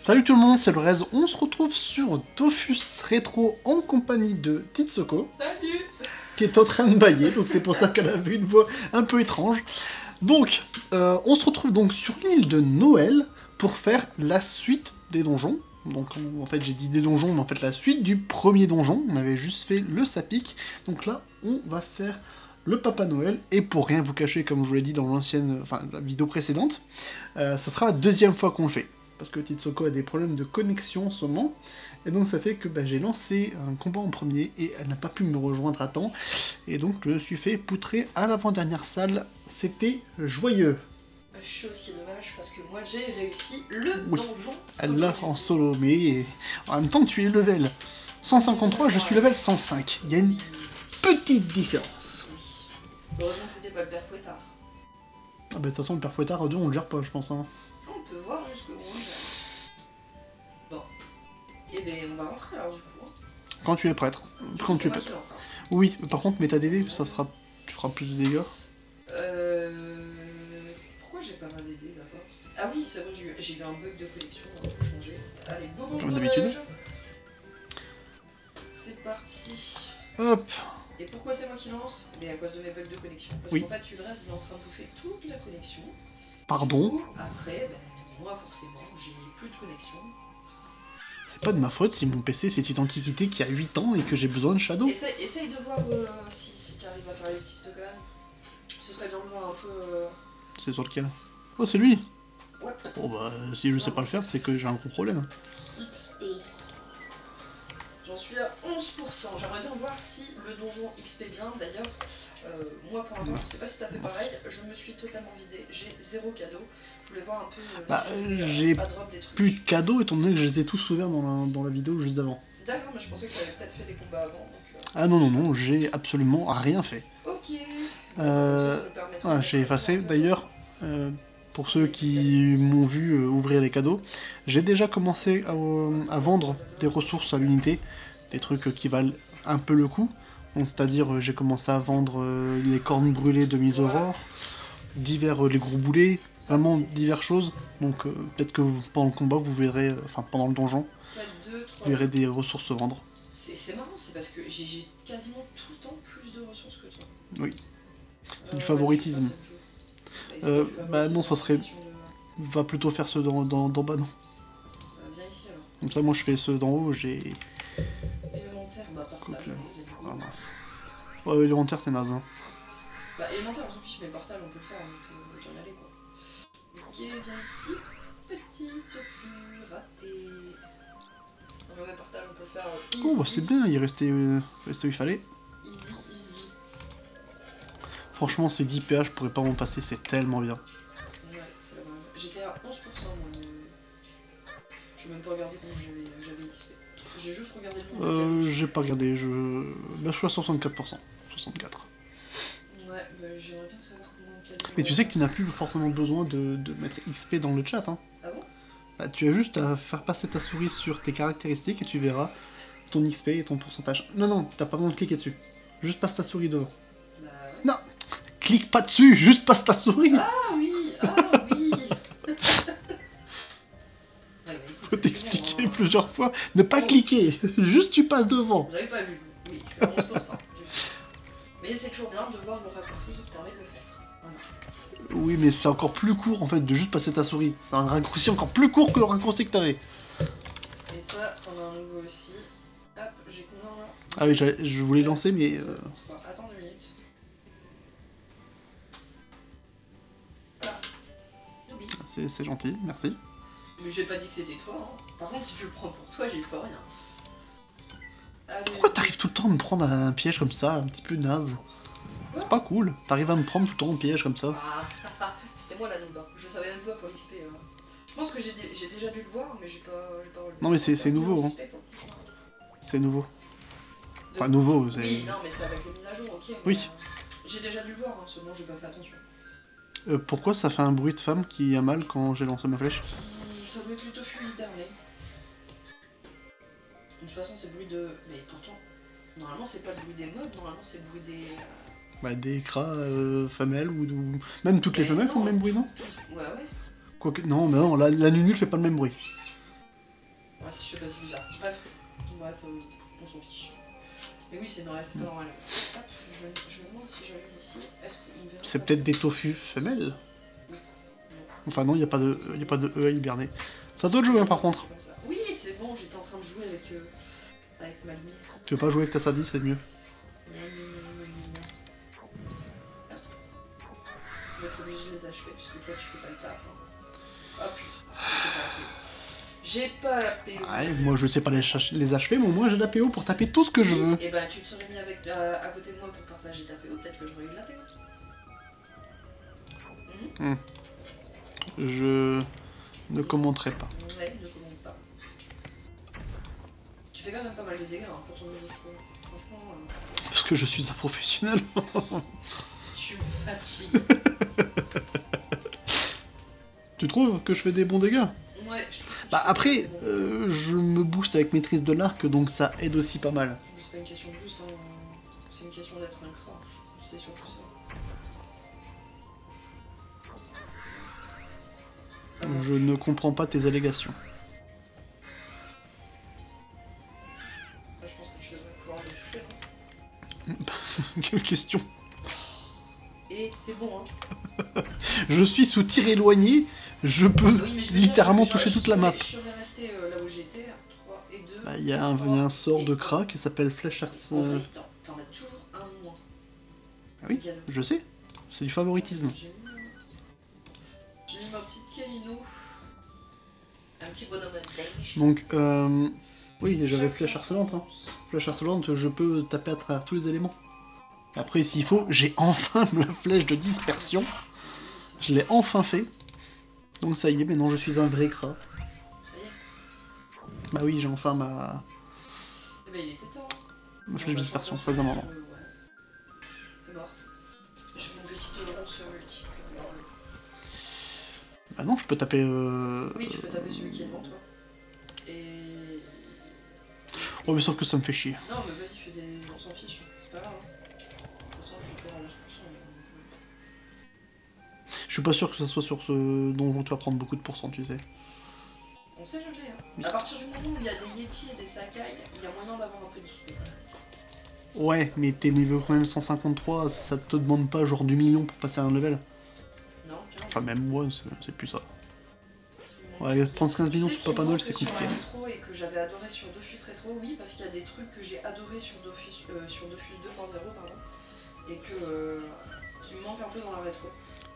Salut tout le monde, c'est le Rez. On se retrouve sur Dofus Rétro en compagnie de Titsoko. Salut. Qui est en train de bailler, donc c'est pour ça qu'elle avait une voix un peu étrange. Donc, on se retrouve donc sur l'île de Noël pour faire la suite des donjons. Donc en fait j'ai dit des donjons, mais en fait la suite du premier donjon. On avait juste fait le Sapik. Donc là, on va faire le Papa Noël. Et pour rien vous cacher, comme je vous l'ai dit dans l'ancienne, enfin la vidéo précédente, ça sera la deuxième fois qu'on le fait. Parce que Titsoko a des problèmes de connexion en ce moment, et donc ça fait que j'ai lancé un combat en premier, et elle n'a pas pu me rejoindre à temps, et donc je me suis fait poutrer à l'avant-dernière salle, c'était joyeux. Chose qui est dommage, parce que moi j'ai réussi le Oui, donjon elle l'a en solo, mais en même temps tu es level 153, je suis level 105, il y a une petite différence. Oui. Heureusement que c'était pas le père Fouettard. Ah bah de toute façon le père Fouettard à deux on le gère pas je pense. Hein. On peut voir jusqu'où on gère. Bon. Et ben on va rentrer alors du coup. Quand tu es prêtre. Quand tu es prêtre. Lance, hein. Oui, par contre mets ta DD, ça sera... tu feras plus de dégâts. Pourquoi j'ai pas ma DD d'abord? Ah oui, c'est vrai, j'ai eu un bug de connexion, on va changer. Allez, bobo. Comme d'habitude. C'est parti. Hop. Et pourquoi c'est moi qui lance? Mais à cause de mes bugs de connexion. Parce Oui. qu'en fait, Udrez il est en train de bouffer toute la connexion. Pardon. Ou après, moi forcément, j'ai plus de connexion. C'est pas de ma faute si mon PC c'est une antiquité qui a 8 ans et que j'ai besoin de Shadow. Essaye de voir si tu arrives à faire les petits quand même. Ce serait bien de voir un peu... C'est sur lequel? Oh c'est lui. Ouais. Bon bah si je sais pas le faire c'est que j'ai un gros problème. XP. J'en suis à 11%. J'aimerais bien voir si le donjon XP bien. D'ailleurs, moi pour l'instant, je sais pas si t'as fait pareil, je me suis totalement vidé. J'ai 0 cadeau. Je voulais voir un peu si j'ai pas drop des trucs. plus de cadeaux étant donné que je les ai tous ouverts dans la vidéo juste d'avant. D'accord, mais je pensais que t'avais peut-être fait des combats avant. Donc, Ah non non non, j'ai absolument rien fait. ok. J'ai effacé d'ailleurs, pour ceux qui m'ont vu ouvrir les cadeaux, j'ai déjà commencé à vendre des ressources à l'unité, des trucs qui valent un peu le coup. Donc c'est-à-dire j'ai commencé à vendre les cornes brûlées de Misoror, divers les gros boulets, vraiment diverses choses. Donc peut-être que pendant le combat vous verrez, enfin pendant le donjon, vous verrez des ressources se vendre. C'est marrant, c'est parce que j'ai quasiment tout le temps plus de ressources que toi. Oui. C'est du favoritisme. Bah non, ça serait... Va plutôt faire ceux d'en bas, non. Viens ici alors. Comme ça, moi je fais ceux d'en haut, j'ai... Élémentaire, bah partage. Ah mince. Ouais, élémentaire c'est naze. Hein. Bah élémentaire on s'en fiche, mais partage on peut le faire, donc autant y aller quoi. Ok, viens ici. Petit tofu raté. Non mais ouais, partage on peut le faire easy. Oh bah c'est bien, il restait où il fallait. Easy, easy. Franchement, ces 10 PH, je pourrais pas m'en passer, c'est tellement bien. Ouais, c'est la base. J'étais à 11% moi. Je vais même pas regarder combien j'avais XP. J'ai juste regardé le nombre. J'ai pas regardé, Bah, je suis à 64%. 64. Ouais, bah j'aimerais bien savoir combien de cadeaux. Mais tu sais que tu n'as plus forcément besoin de mettre XP dans le chat, hein. Ah bon? Bah, tu as juste à faire passer ta souris sur tes caractéristiques et tu verras ton XP et ton pourcentage. Non, non, t'as pas besoin de cliquer dessus. Juste passe ta souris devant. Bah ouais. Non! Clique pas dessus, juste passe ta souris! Ah oui! Ah oui! Faut t'expliquer plusieurs fois. Ne pas cliquer, juste tu passes devant. J'avais pas vu. Oui, je suis à 11%. Mais c'est toujours bien de voir le raccourci qui te permet de le faire. Voilà. Oui, mais c'est encore plus court en fait de juste passer ta souris. C'est un raccourci encore plus court que le raccourci que t'avais. Et ça, c'en a un nouveau aussi. Hop, j'ai combien là? Ah oui, je voulais lancer, mais... Attends 2 minutes. Voilà. N'oublie. C'est gentil, merci. Mais j'ai pas dit que c'était toi. Hein. Par contre, si tu le prends pour toi, j'y peux rien. Allez. Pourquoi t'arrives tout le temps à me prendre un piège comme ça, un petit peu naze? C'est pas cool. T'arrives à me prendre tout le temps en piège comme ça. Ah, c'était moi la noob. Je savais même pas pour l'XP. Je pense que j'ai déjà dû le voir, mais j'ai pas relevé. Non mais c'est nouveau, hein. C'est nouveau. Enfin nouveau, c'est... Oui, non mais c'est avec les mises à jour, ok. Oui. J'ai déjà dû le voir, hein, seulement j'ai pas fait attention. Pourquoi ça fait un bruit de femme qui a mal quand j'ai lancé ma flèche? Ça doit être le tofu hyperlé. De toute façon c'est le bruit de... Mais pourtant, normalement c'est pas le bruit des mobs, normalement c'est le bruit des... Bah des cras femelles ou... Même toutes les femelles font le même bruit, non? Ouais ouais. Quoique... Non, mais non, la nunu fait pas le même bruit. Ouais, je sais pas, c'est bizarre. Bref, on s'en fiche. Mais oui, c'est pas normal. Hop, je me demande si j'arrive ici. Est-ce qu'il me verra? C'est peut-être des tofu femelles. Oui. Enfin non, il n'y a pas de E à hiberner. Ça doit jouer hein, par contre. Oui, c'est bon, j'étais en train de jouer avec ma lumière. Tu veux pas jouer avec ta Sadie, c'est mieux. Je vais être obligé de les achever, puisque toi tu fais pas le taf. Hein. Hop, j'ai pas la PO. Ouais, moi je sais pas les achever, mais au moins j'ai la PO pour taper tout ce que je veux. Et ben tu te serais mis à côté de moi pour partager ta PO, peut-être que j'aurais eu de la PO. Je ne commenterai pas. Ouais, ne commente pas. Tu fais quand même pas mal de dégâts hein, pour ton jeu, je trouve. Franchement. Parce que je suis un professionnel. Tu me fatigues. Tu trouves que je fais des bons dégâts? Ouais, je trouve. Bah après, je me booste avec maîtrise de l'arc, donc ça aide aussi pas mal. C'est pas une question de boost, hein. C'est une question d'être un craft. C'est surtout ça. Je ne comprends pas tes allégations. Je pense que tu devrais pouvoir le toucher. Hein. Quelle question. Et c'est bon, hein. Je suis sous tir éloigné, je peux Oui, mais littéralement toucher toute la map. Je serais resté là où j'étais, 3 et 2. Bah, il y a un sort de Kra qui s'appelle Flèche Arc. En fait, t'en as toujours un moins. Ah oui, je sais. C'est du favoritisme. J'ai mis ma petite Kalino. Un petit bonhomme de neige. Donc, oui, j'avais Flèche Harcelante. Hein. Flèche Harcelante, je peux taper à travers tous les éléments. Après, s'il faut, j'ai enfin la flèche de dispersion. Je l'ai enfin fait. Donc ça y est, maintenant je suis un vrai Kra. Ça y est. Bah oui, j'ai enfin ma... Eh ben il était temps. ma flèche de dispersion, ça faisait un moment. Ouais. C'est mort. Je fais mon petit Euron sur multiple. Bah non, je peux taper... Oui, tu peux taper celui qui est devant toi. Et... Oh mais sauf que ça me fait chier. Non mais vas-y, fais des... on s'en fiche, c'est pas grave. Hein. De toute façon, je suis toujours à 11%. Je suis pas sûr que ça soit sur ce donjon tu vas prendre beaucoup de pourcents, tu sais. On sait jamais, hein. À partir du moment où il y a des Yeti et des Sakai, il y a moyen d'avoir un peu d'XP. Ouais, mais t'es niveau quand même 153, ça te demande pas genre du million pour passer à un level. Non, 15. Enfin même moi, c'est plus ça. Ouais, prendre 15 millions sur Papa Noël, c'est compliqué. Sur rétro et que j'avais adoré sur Dofus Rétro, oui, parce qu'il y a des trucs que j'ai adoré sur Dofus 2.0, pardon, et que qui me manquent un peu dans la rétro.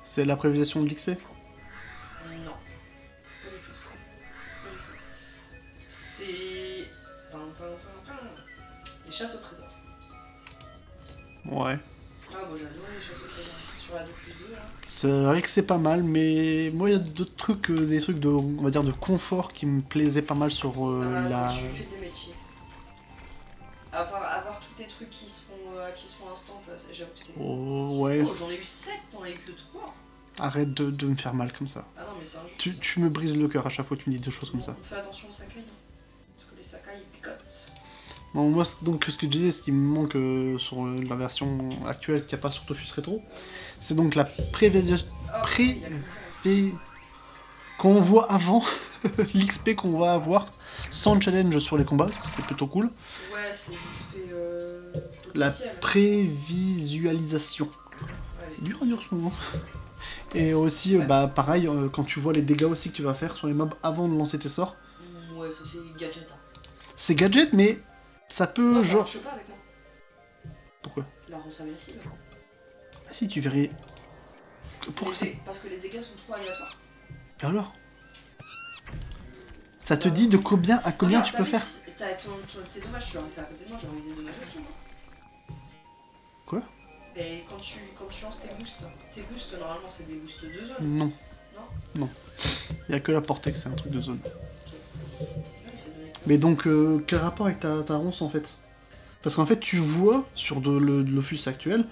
C'est la prévision de l'XP? Non, pas du tout. Pas du tout. C'est... les chasses au trésor. Ouais. Ah bon, j'ai adoré les chasses au trésor. Sur la 2+2 là. C'est vrai que c'est pas mal, mais moi il y a d'autres trucs, des trucs de, on va dire, de confort qui me plaisaient pas mal sur la... Tu fais tes métiers. Avoir tous tes trucs qui se font instant, j'avoue que c'est... Oh, ouais. Oh, j'en ai eu 7, t'en as eu que 3. Arrête de me faire mal comme ça. Ah non mais c'est injuste. Tu me brises le cœur à chaque fois que tu me dis des choses comme ça. On fait attention aux Sakai, hein. Parce que les Sakai ils picotent. Bon, moi, donc, ce que je disais, ce qui me manque sur la version actuelle qu'il n'y a pas sur Dofus Rétro, c'est donc la qu'on voit avant l'XP qu'on va avoir sans challenge sur les combats, c'est plutôt cool. Ouais, c'est l'XP La potentiel. prévisualisation. Ouais, Dur ce moment. Et aussi, Ouais. bah pareil, quand tu vois les dégâts aussi que tu vas faire sur les mobs avant de lancer tes sorts. Ouais, ça c'est gadget. Hein. C'est gadget, mais ça peut Moi, ça genre... marche pas avec moi. Pourquoi? La ronce invincible. Ah si, tu verrais... Pourquoi ça... Parce que les dégâts sont trop aléatoires. Et alors? Ça te dit de combien à combien tu peux faire? Tes dommages, tu l'aurais fait à côté de moi, j'aurais eu des dommages aussi. Hein. Quoi? Et quand tu lances tes boosts, normalement c'est des boosts de zone. Non. Non. Non. Il n'y a que la portée que c'est un truc de zone. Oui, c'est donné. Mais donc, quel rapport avec ta ronce en fait? Parce qu'en fait, tu vois sur le Dofus actuel,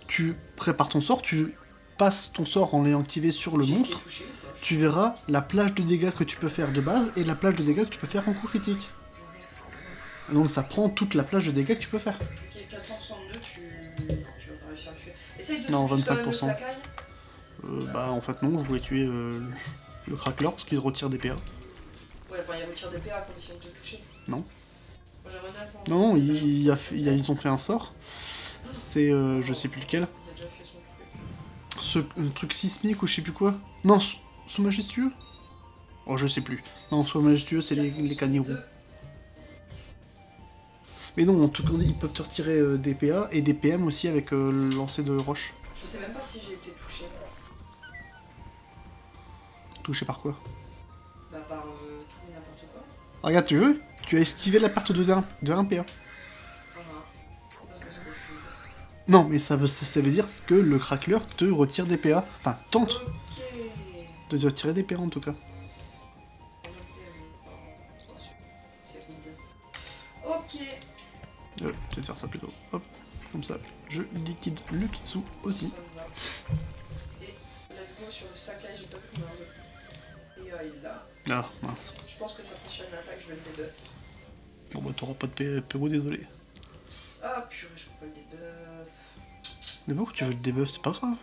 tu prépares ton sort, tu passes ton sort en l'ayant activé sur le J'ai été monstre, touché, ou pas? tu verras la plage de dégâts que tu peux faire de base et la plage de dégâts que tu peux faire en coup critique. Donc ça prend toute la plage de dégâts que tu peux faire. Ok, 462, tu vas pas réussir à le tuer. Essaye de Non, tuer quand même le 25%. Sakai. Bah en fait non, je voulais tuer le crackler parce qu'il retire des PA. Ouais, enfin, il retire des PA à condition de te toucher. Non. Moi, j'aimerais bien le prendre. Non, ils ont fait un sort. C'est, je sais plus lequel. Il a déjà fait son truc. Ce truc sismique ou je sais plus quoi. Non, sous majestueux. Oh, je sais plus. Non, sous majestueux, c'est les canirous. Mais non, en tout cas, ils peuvent te retirer des PA et des PM aussi avec le lancer de roche. Je sais même pas si j'ai été touché. Touché par quoi? Bah, par tout et n'importe quoi. Ah, regarde, tu veux? Tu as esquivé la perte de 1 PA. Voilà. Parce que je suis bête. Non, mais ça veut dire que le crackler te retire des PA. Enfin, tente Ok. de te retirer des PA en tout cas. Ok. Je vais te faire ça plutôt. Hop, comme ça. Je liquide le Kitsu aussi. Ça me va. Et let's go sur le Sakai, j'ai pas vu combien de PA il l'a. Ah, mince. Je pense que ça fonctionne l'attaque, je vais le debuff. Bon bah t'auras pas de PO, désolé. Ah purée, je peux pas le debuff. Mais pourquoi tu veux le debuff, c'est pas grave.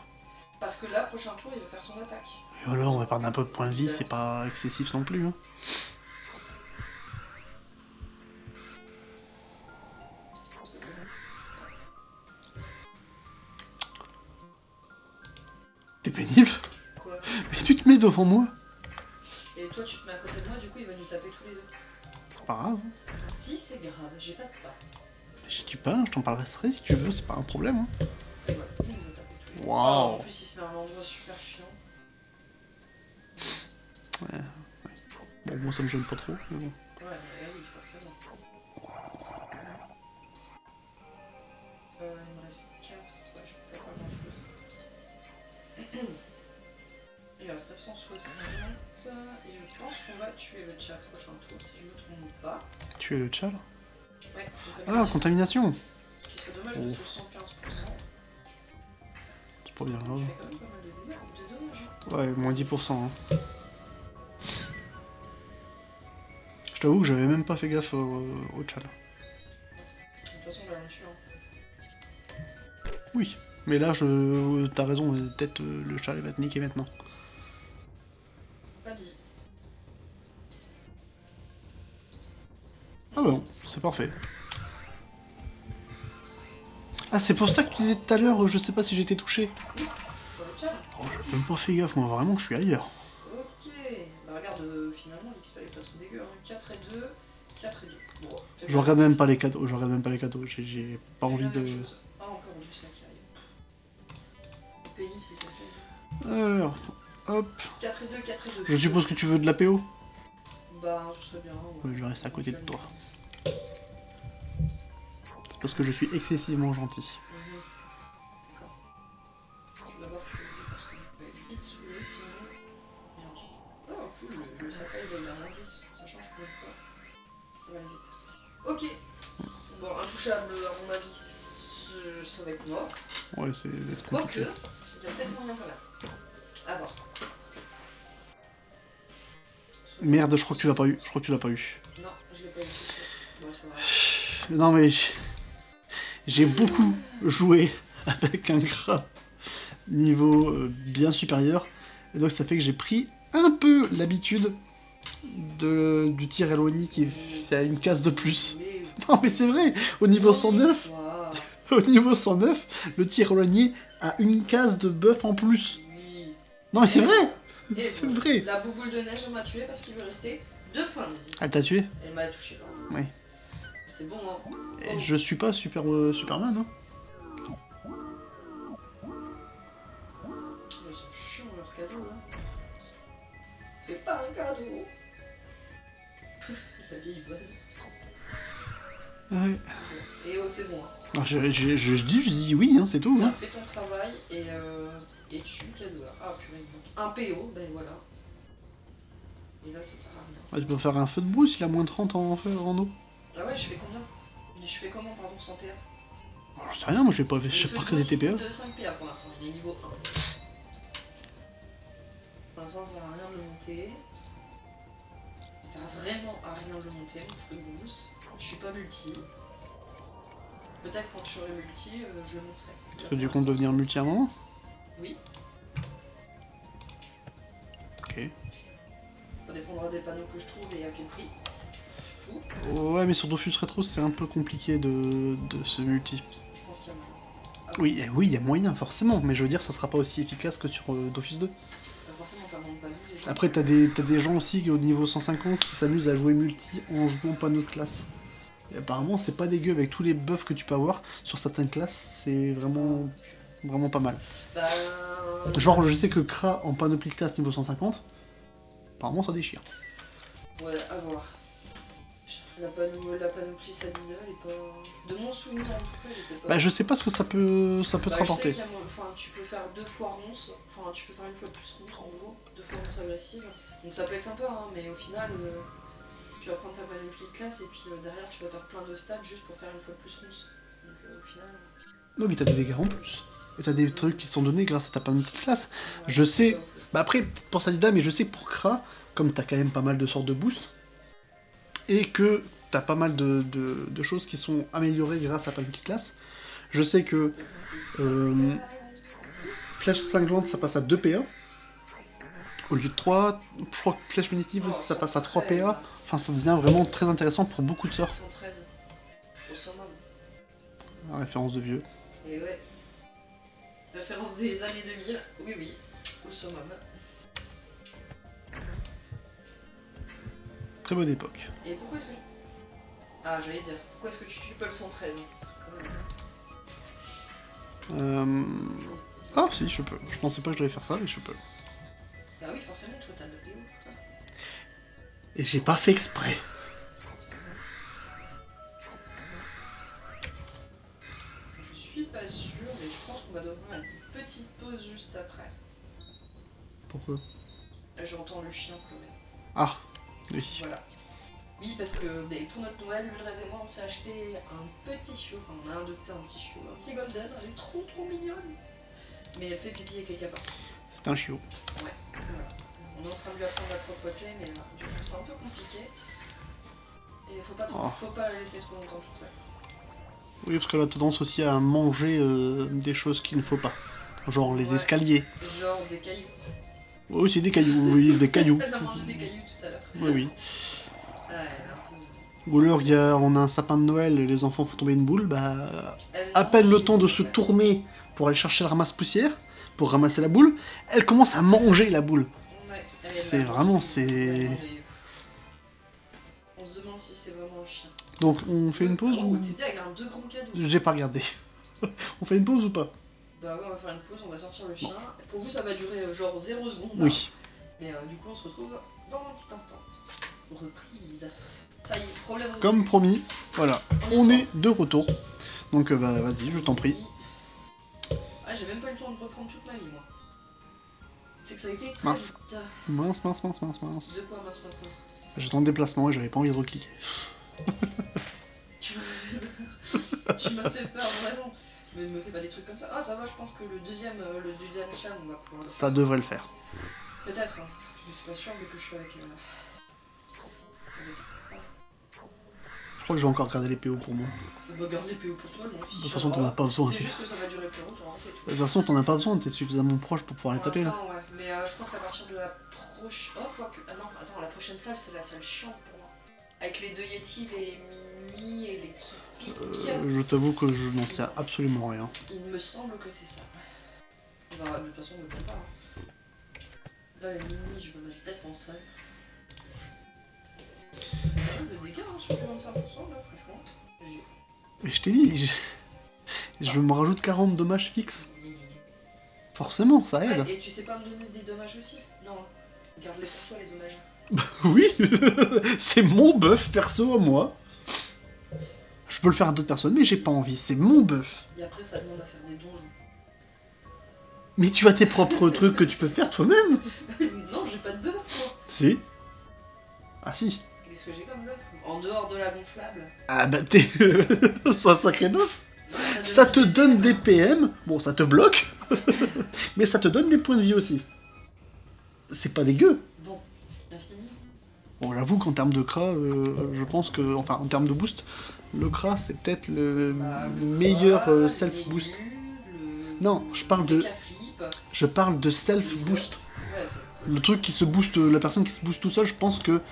Parce que là, prochain tour, il va faire son attaque. Et alors, on va perdre un peu de points de vie, c'est pas excessif non plus. Hein. T'es pénible. Quoi? Mais tu te mets devant moi. Et toi, tu te mets à côté de moi, du coup, il va nous taper tous les deux. C'est pas grave. Si, c'est grave, j'ai pas de pas. J'ai du pain, je t'en parlerai si tu veux, c'est pas un problème. Hein. Et voilà, il nous a tapé tous les deux. Waouh. Ah, en plus, il se met à un endroit super chiant. Ouais. Bon, moi ça me gêne pas trop, mais bon. Ouais, mais oui, forcément. Il me reste 4. Ouais, je peux pas faire grand chose. Il reste 960. Et je pense qu'on va tuer le chat prochain tour, si je me trompe pas. Tu es le tchal? Ouais, Ah, contamination. Ce qui serait dommage parce que 75%. C'est pas bien Je grave. fais quand même pas mal de dommages. Hein. Ouais, moins 10%. Hein. Je t'avoue que j'avais même pas fait gaffe au tchal. De toute façon, on va le tuer. Hein. Oui, mais là, t'as raison, peut-être le tchal va te niquer maintenant. Pas dit. Ah bah non, c'est parfait. Ah, c'est pour ça que tu disais tout à l'heure, je sais pas si j'ai été touché. Oui, pour le chat. Oh, j'ai même pas fait gaffe, moi, vraiment, je suis ailleurs. Ok. Bah regarde, finalement, l'XP est pas trop dégueu. Hein. 4 et 2. 4 et 2. Bon, Je regarde même pas les cadeaux, j'ai pas envie de... Ah, encore du Sakai. Pénible, c'est Sakai. Alors, hop. 4 et 2, 4 et 2. Je suppose que tu veux de la PO? Bah, ce serait bien. Ouais, je reste à côté de toi. C'est parce que je suis excessivement gentil. D'accord. D'abord, tu parce qu'il va être vite saoulé sinon. Merde. Oh, cool, le Sakai il a un indice. Ça change pour une fois. Ça va aller vite. Ok. Bon, intouchable, à mon avis, ça va être mort. Ouais, c'est d'être Quoique, compliqué. il y a peut-être moyen quand même. À voir. Merde, je crois que tu l'as pas eu. Non, je l'ai pas eu. Bon, c'est pas grave. Non mais... J'ai beaucoup joué avec un gras niveau bien supérieur. Et donc ça fait que j'ai pris un peu l'habitude du tir éloigné qui a une case de plus. Mais... Non mais c'est vrai, au niveau 109, Wow. au niveau 109, le tir éloigné a une case de buff en plus. Oui. Non mais c'est vrai, Et c'est bon, vrai. La bouboule de neige m'a tué parce qu'il lui restait 2 points de vie. Elle t'a tué? Elle m'a touché là. Oui. C'est bon, hein. Et je suis pas Superman, hein. Ils sont chiants leurs cadeaux, hein. C'est pas un cadeau. La vieille bonne. Ouais. Et oh, c'est bon. Hein. Alors, je dis oui, hein, c'est tout. Tiens, Hein. fais ton travail et tue le cadeau là. Ah purée, donc un PO, ben voilà. Et là, ça sert à rien. Ouais, tu peux faire un feu de brousse, il a moins 30 en eau. Ah ouais, je fais combien? Je fais comment, pardon, sans PA? Oh, j'en sais rien, moi j'ai pas que des TPA. 5 PA pour l'instant, il est niveau 1. Pour l'instant, ça sert à rien de le monter. Ça sert vraiment à rien de le monter, mon feu de brousse. Je suis pas multi. Peut-être quand je serai multi, je le monterai. Est-ce que du compte devenir multi à un moment? Oui. Ok. Ça dépendra des panneaux que je trouve et à quel prix. Surtout. Ouais, mais sur Dofus Retro, c'est un peu compliqué de se multi. Je pense qu'il y a moyen. Ah, Oui, oui, il y a moyen, forcément, mais je veux dire, ça sera pas aussi efficace que sur Dofus 2. forcément, t'as moins de panneaux déjà. Après, t'as des gens aussi au niveau 150 qui s'amusent à jouer multi en jouant panneau de classe. Et apparemment, c'est pas dégueu avec tous les buffs que tu peux avoir sur certaines classes, c'est vraiment pas mal. Bah, Genre, je sais que Kra en panoplie de classe niveau 150, apparemment ça déchire. ouais, à voir. La panoplie Sadida, elle est pas... De mon souvenir, en tout cas, elle était pas... Bah, je sais pas ce que ça peut te Je sais rapporter. qu'il y a enfin, tu peux faire 2 fois ronce, enfin tu peux faire une fois plus ronce en gros, 2 fois ronce agressive. Donc ça peut être sympa, hein, mais au final, tu vas prendre ta panoplie de classe et puis derrière tu vas faire plein de stats juste pour faire une fois plus ronce. Donc au final... Non, mais t'as des dégâts en plus. Et t'as des trucs qui sont donnés grâce à ta panoplie de classe. Ouais, Je sais... pas ouf. Bah après, pour Sadida, mais je sais que pour Kra, comme t'as quand même pas mal de sortes de boost, et que t'as pas mal de choses qui sont améliorées grâce à panoplie de classe, je sais que Flèche cinglante, ça passe à 2 PA, au lieu de 3, je crois que Flèche punitive, ça passe à 3 PA, enfin ça devient vraiment très intéressant pour beaucoup de sorts. 113 au summum. La référence de vieux. Et ouais. Référence des années 2000, oui oui, au summum. Très bonne époque. Et pourquoi est-ce que... Ah, j'allais dire, pourquoi est-ce que tu tues pas le 113 quand même. Ah si, je peux. Je pensais pas que je devais faire ça, mais je peux. Bah oui, forcément, toi t'as de PO pour ça. Et j'ai pas fait exprès. Je suis pas sûre, mais je pense qu'on va devoir faire une petite pause juste après. Pourquoi? Là, j'entends le chien pleurer. Ah, oui. Voilà. Oui, parce que pour notre Noël, Ulrez et moi, on s'est acheté un petit chiot. Enfin, on a adopté un petit chiot, un petit golden. Elle est trop mignonne. Mais elle fait pipi et caca partout. C'est un chiot. Ouais, voilà. On est en train de lui apprendre à propreté, mais du coup, c'est un peu compliqué. Et faut pas la laisser trop longtemps toute seule. Oui, parce qu'elle a tendance aussi à manger des choses qu'il ne faut pas. Genre les Ouais. escaliers. Genre des cailloux. Oui, c'est des cailloux, oui, des cailloux. Elle a mangé des cailloux tout à l'heure. Oui, oui. Ouais, Ou alors, on a un sapin de Noël et les enfants font tomber une boule, bah... elle À peine le mange temps de des se cailloux. tourner pour aller chercher le ramasse-poussière, pour ramasser la boule, elle commence à manger la boule. Ouais, elle C'est a vraiment, mangé. c'est... Elle a mangé. On se demande si c'est vraiment un chien. Donc, on fait une pause Oh, ou... T'étais avec un 2 grands cadeaux. J'ai pas regardé. On fait une pause ou pas? Bah ouais, on va faire une pause, on va sortir le chien. Pour vous, ça va durer genre 0 secondes. Oui. Mais du coup, on se retrouve dans un petit instant. Reprise. Ça y est, problème résolu. Comme promis, voilà. On est de retour. Donc, bah, vas-y, je t'en prie. Ah, j'ai même pas eu le temps de reprendre toute ma vie, moi. C'est que ça a été très Mince. vite. Mince, mince, mince, mince, mince. De quoi, mince, mince, mince. J'étais en déplacement et j'avais pas envie de recliquer. Tu m'as fait peur, vraiment. Mais me fais pas des trucs comme ça. Ah, ça va, je pense que le deuxième chat, on va pouvoir le faire. Ça devrait le faire. Peut-être, hein. Mais c'est pas sûr, vu que je suis avec... Je crois que je vais encore garder les PO pour moi. Bah, garde les PO pour toi, je m'en fiche. De toute façon, t'en as pas besoin. C'est juste que ça va durer plus longtemps, hein, c'est tout. De toute façon, t'en as pas besoin, t'es suffisamment proche pour pouvoir les Pour taper là. l'instant, ouais. Mais je pense qu'à partir de la prochaine... Oh, quoique... Ah non, attends, la prochaine salle, c'est la salle chiante pour moi. Avec les deux Yeti, les Mimi et les Kipik. Je t'avoue que je n'en sais absolument rien. Il me semble que c'est ça. Bah, de toute façon, on ne le pas. Hein. Là, les Mimi, je vais mettre défoncer. Le dégât hein, sur le 25%, là, franchement. J'ai... Mais je t'ai dit, je me rajoute 40 dommages fixes. Forcément, ça aide. Ouais, et tu sais pas me donner des dommages aussi? Non. Garde-les pour toi, les dommages. Oui, c'est mon buff perso à moi. Je peux le faire à d'autres personnes, mais j'ai pas envie, c'est mon buff. Et après, ça demande à faire des donjons. Mais tu as tes propres trucs que tu peux faire toi-même. Non, j'ai pas de buff, moi. Si. Ah si. Qu'est-ce que j'ai comme buff? En dehors de la gonflable. Ah bah t'es... c'est un sacré buff. Non, Ça te donne des PM, bon ça te bloque, mais ça te donne des points de vie aussi. C'est pas dégueu. Bon, t'as fini? Bon j'avoue qu'en termes de Kra, je pense que... Enfin en termes de boost, le Kra c'est peut-être le meilleur self-boost. Non, je parle de... Je parle de self-boost. Ouais, Le truc qui se booste, la personne qui se booste tout seul, je pense que...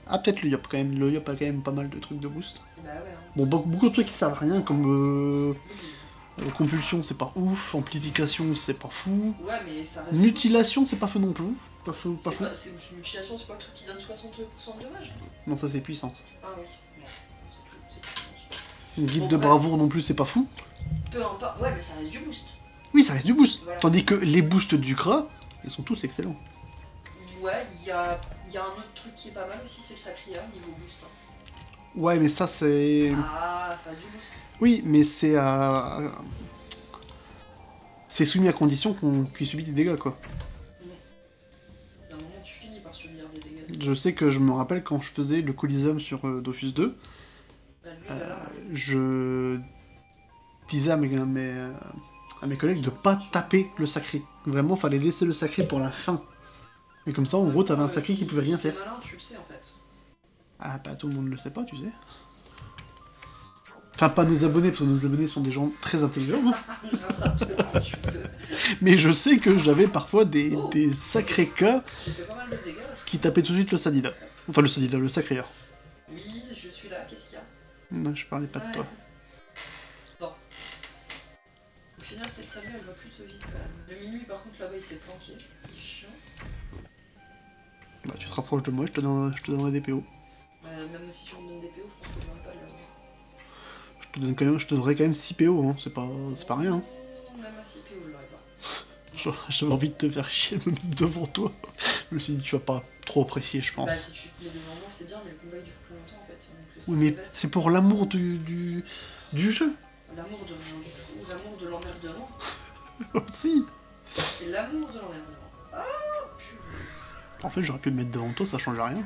Ah, peut-être le Yop quand même. Le Yop a quand même pas mal de trucs de boost. Bah ouais. Hein. Bon, beaucoup de trucs qui servent à rien, comme compulsion, c'est pas ouf. Amplification, c'est pas fou. Ouais, mais ça reste. Mutilation, c'est pas fou non plus. Pas fou. C'est mutilation, c'est pas le truc qui donne 60% de dommages. Non, ça c'est puissance. Ah oui. Non, c'est puissance. Une guide Bon, de ouais. bravoure non plus, c'est pas fou. Peu importe. Ouais, mais ça reste du boost. Oui, ça reste du boost. Voilà. Tandis que les boosts du Kra, ils sont tous excellents. Ouais, il y a un autre truc qui est pas mal aussi, c'est le Sacria, niveau boost. Hein. Ouais, mais ça c'est... Ah, ça a du boost. Oui, mais c'est c'est soumis à condition qu'il subit des dégâts, quoi. D'un moment, tu finis par subir des dégâts. Je sais que je me rappelle quand je faisais le Coliseum sur Dofus 2, Bah, lui, là, je disais à mes collègues de pas taper le sacré. Vraiment, fallait laisser le sacré pour la fin. Et comme ça, en gros, t'avais un sacré qui pouvait rien faire. Si t'es malin, tu le sais, en fait. Ah, bah tout le monde le sait pas, tu sais. Enfin, pas nos abonnés, parce que nos abonnés sont des gens très intelligents. Hein. Mais je sais que j'avais parfois des sacrés cas J'ai fait pas mal de dégâts. qui tapaient tout de suite le Sadida. Enfin, le Sadida, le Sacréeur. Oui, je suis là, qu'est-ce qu'il y a? Non, je parlais pas de toi. Bon. Au final, cette salle-là, elle va plutôt vite quand même. Le minuit, par contre, là-bas, il s'est planqué. Il est chiant. Bah, tu te rapproches de moi, je te donnerai des PO. Même si tu me donnes des PO, je pense que je vais pas l'avoir. Je te donnerai quand même 6 PO, hein. C'est pas rien. Hein. Même à 6 PO, je l'aurais pas. J'avais envie de te faire chier de me mettre devant toi. Je me suis dit, tu vas pas trop apprécier, je pense. Bah, si tu te mets devant moi, c'est bien, mais le combat il dure plus longtemps en fait. Donc, Oui, mais c'est pour l'amour du jeu. L'amour de rien du tout, ou l'amour de l'emmerdement. Aussi. C'est l'amour de l'emmerdement. Ah, putain. En fait, j'aurais pu me mettre devant toi, ça change rien.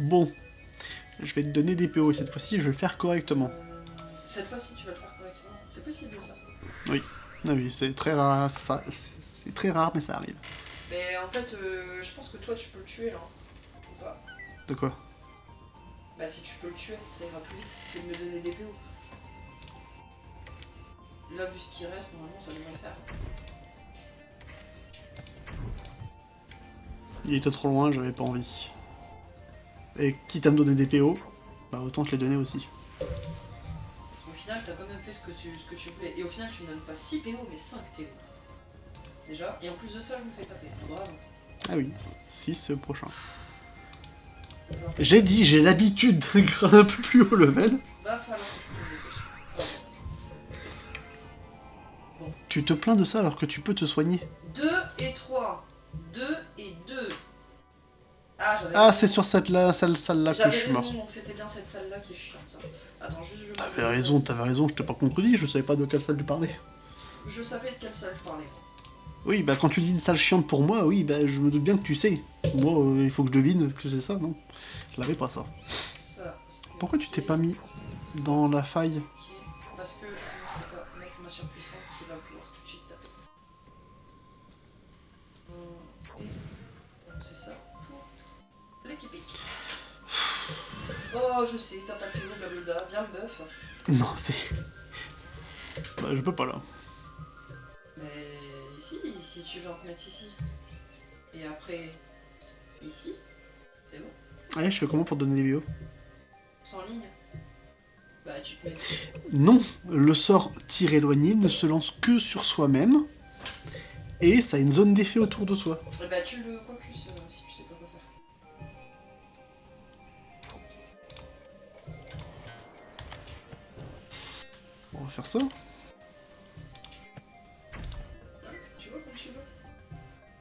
Bon. Je vais te donner des PO, et cette fois-ci, je vais le faire correctement. Cette fois-ci, tu vas le faire correctement. C'est possible ça. Oui. Ah oui, c'est très rare, c'est très rare, mais ça arrive. Mais en fait, je pense que toi, tu peux le tuer là. Ou pas? De quoi? Bah, si tu peux le tuer, ça ira plus vite que de me donner des PO. Là, vu ce qui reste, normalement, ça devrait le faire. Il était trop loin, j'avais pas envie. Et quitte à me donner des PO, bah autant je les donner aussi. Au final, t'as quand même fait ce que tu voulais. Et au final, tu me donnes pas 6 PO, mais 5 PO. Déjà. Et en plus de ça, je me fais taper. Bravo. Ah oui, 6 prochain. J'ai dit, j'ai l'habitude de grimper un peu plus haut level. Bah, falloir que je prenne des trucs. Tu te plains de ça alors que tu peux te soigner. 2 et 3. 2 et 2. Ah, j'avais Ah, raison. c'est sur cette salle-là que je suis mort. donc c'était bien cette salle-là qui est chiante. Attends, juste je... T'avais raison, je t'ai pas contredit, je savais pas de quelle salle tu parlais. Je savais de quelle salle je parlais. Oui, bah quand tu dis une salle chiante pour moi, oui, bah je me doute bien que tu sais. Moi, il faut que je devine que c'est ça, non? Je l'avais pas ça. Ça, Pourquoi tu t'es pas mis dans la faille? Parce que sinon je peux pas mettre ma surpuissante qui va pouvoir tout de suite taper. C'est ça pour l'équipique. Oh, je sais, t'as pas de PO, blablabla, viens me buff. Non, c'est... Bah je peux pas là. Mais ici, si tu veux en te mettre ici. Et après, ici, c'est bon. Allez, je fais comment pour donner des BO? Sans ligne. Bah tu te mets... Non, le sort tir éloigné ne se lance que sur soi-même. Et ça a une zone d'effet autour de soi. Et bah tu le quacus si tu sais pas quoi faire. On va faire ça. Tu vois comme tu veux.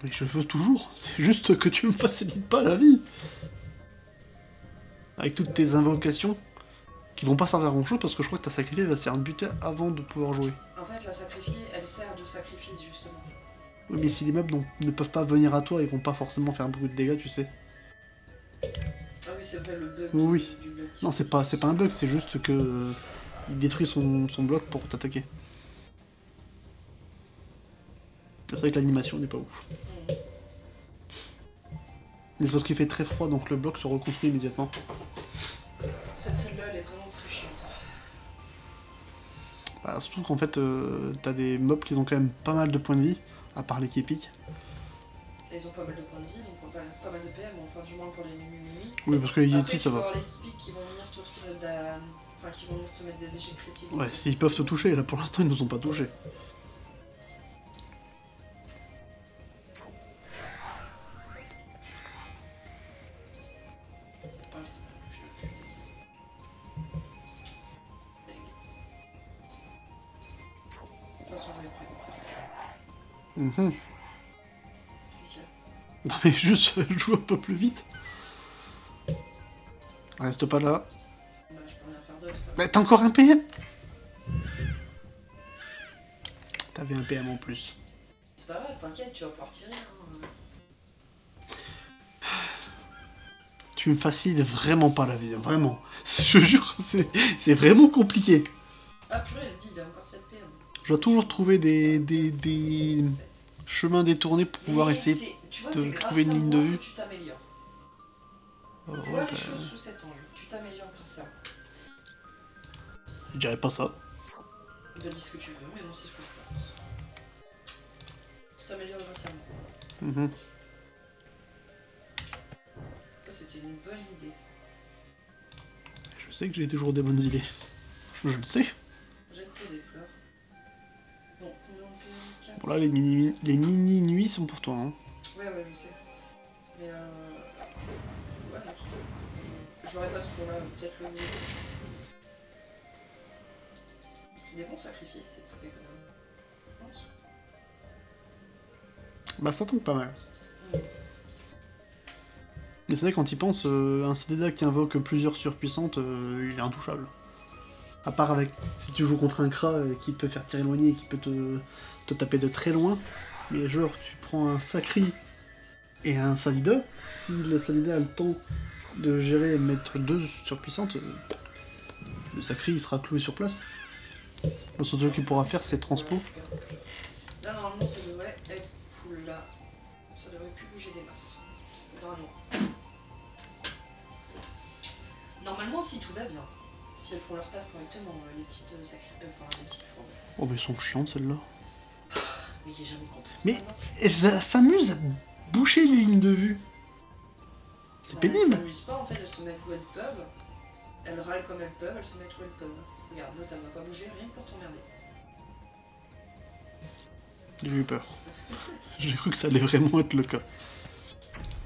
Mais je veux toujours, c'est juste que tu me facilites pas la vie. Avec toutes tes invocations qui vont pas servir à grand chose parce que je crois que ta sacrifiée va servir de buter avant de pouvoir jouer. En fait, la sacrifiée, elle sert de sacrifice justement. Oui, mais si les mobs ne peuvent pas venir à toi, ils vont pas forcément faire beaucoup de dégâts, tu sais. Ah oui, c'est vrai, le bug Oui. du bloc. Non, c'est pas un bug, c'est juste que il détruit son bloc pour t'attaquer. C'est vrai que l'animation n'est pas ouf. Mais c'est parce qu'il fait très froid, donc le bloc se reconstruit immédiatement. Cette scène-là, elle est vraiment très chiante. Bah, surtout qu'en fait, t'as des mobs qui ont quand même pas mal de points de vie, À part les Képiques. Ils ont pas mal de points de vie, ils ont pas mal de PM, enfin du moins pour les minuit. Oui, parce que les Après, Yétis, ça tu vas va. avoir les Képiques qui vont venir te retirer de la... Enfin, qui vont venir te mettre des échecs critiques. Ouais, s'ils peuvent te toucher, là pour l'instant ils nous ont pas touchés. Mhm. Non mais juste joue un peu plus vite. Reste pas là. Bah, je peux rien faire d'autre. Mais t'as encore un PM. T'avais un PM en plus. C'est pas grave, t'inquiète, tu vas pouvoir tirer. Hein. Tu me facilites vraiment pas la vie, hein, vraiment. Je jure, c'est vraiment compliqué. Ah purée, lui, il a encore 7 PM. Je dois toujours trouver des chemins détournés pour pouvoir essayer de trouver une ligne de vue. Tu t'améliores. Oh, Vois bah, les choses sous cet angle. Tu t'améliores grâce à ça. je dirais pas ça. Bah, dis ce que tu veux, mais moi c'est ce que je pense. Tu t'améliores grâce à moi. Mhm. C'était une bonne idée. Ça. Je sais que j'ai toujours des bonnes idées. Je le sais. Jette peu des fleurs. Bon, combien on paye 4. Bon là, les mini-nuits sont pour toi. Hein. Ouais, je sais. Mais ouais, non, je l'aurais pas ce tour-là, peut-être le prochain. C'est des bons sacrifices, ces trucs quand même. Je pense. Bah ça tombe pas mal. Mm. Mais c'est vrai, quand il pense, un CDDA qui invoque plusieurs surpuissantes, il est intouchable. À part avec, si tu joues contre un Kra qui peut faire tirer éloigné et qui peut te taper de très loin, mais genre tu prends un Sacri et un Salida, si le Salida a le temps de gérer et mettre 2 surpuissantes, le Sacri il sera cloué sur place. Le seul truc qu'il pourra faire c'est transpo. Là normalement ça devrait être full là. Ça devrait plus bouger des masses. Vraiment. Normalement si tout va bien. Si elles font leur taf correctement, les petites sacrées. Enfin les petites fourmes. Oh mais elles sont chiantes celles-là. Mais il est jamais content. Mais elles s'amusent à boucher les lignes de vue. C'est pénible. Elles s'amusent pas en fait, elles se mettent où elles peuvent. Elles râlent comme elles peuvent, elles se mettent où elles peuvent. Regarde, l'autre elle va pas bouger rien que pour t'emmerder. J'ai eu peur. J'ai cru que ça allait vraiment être le cas.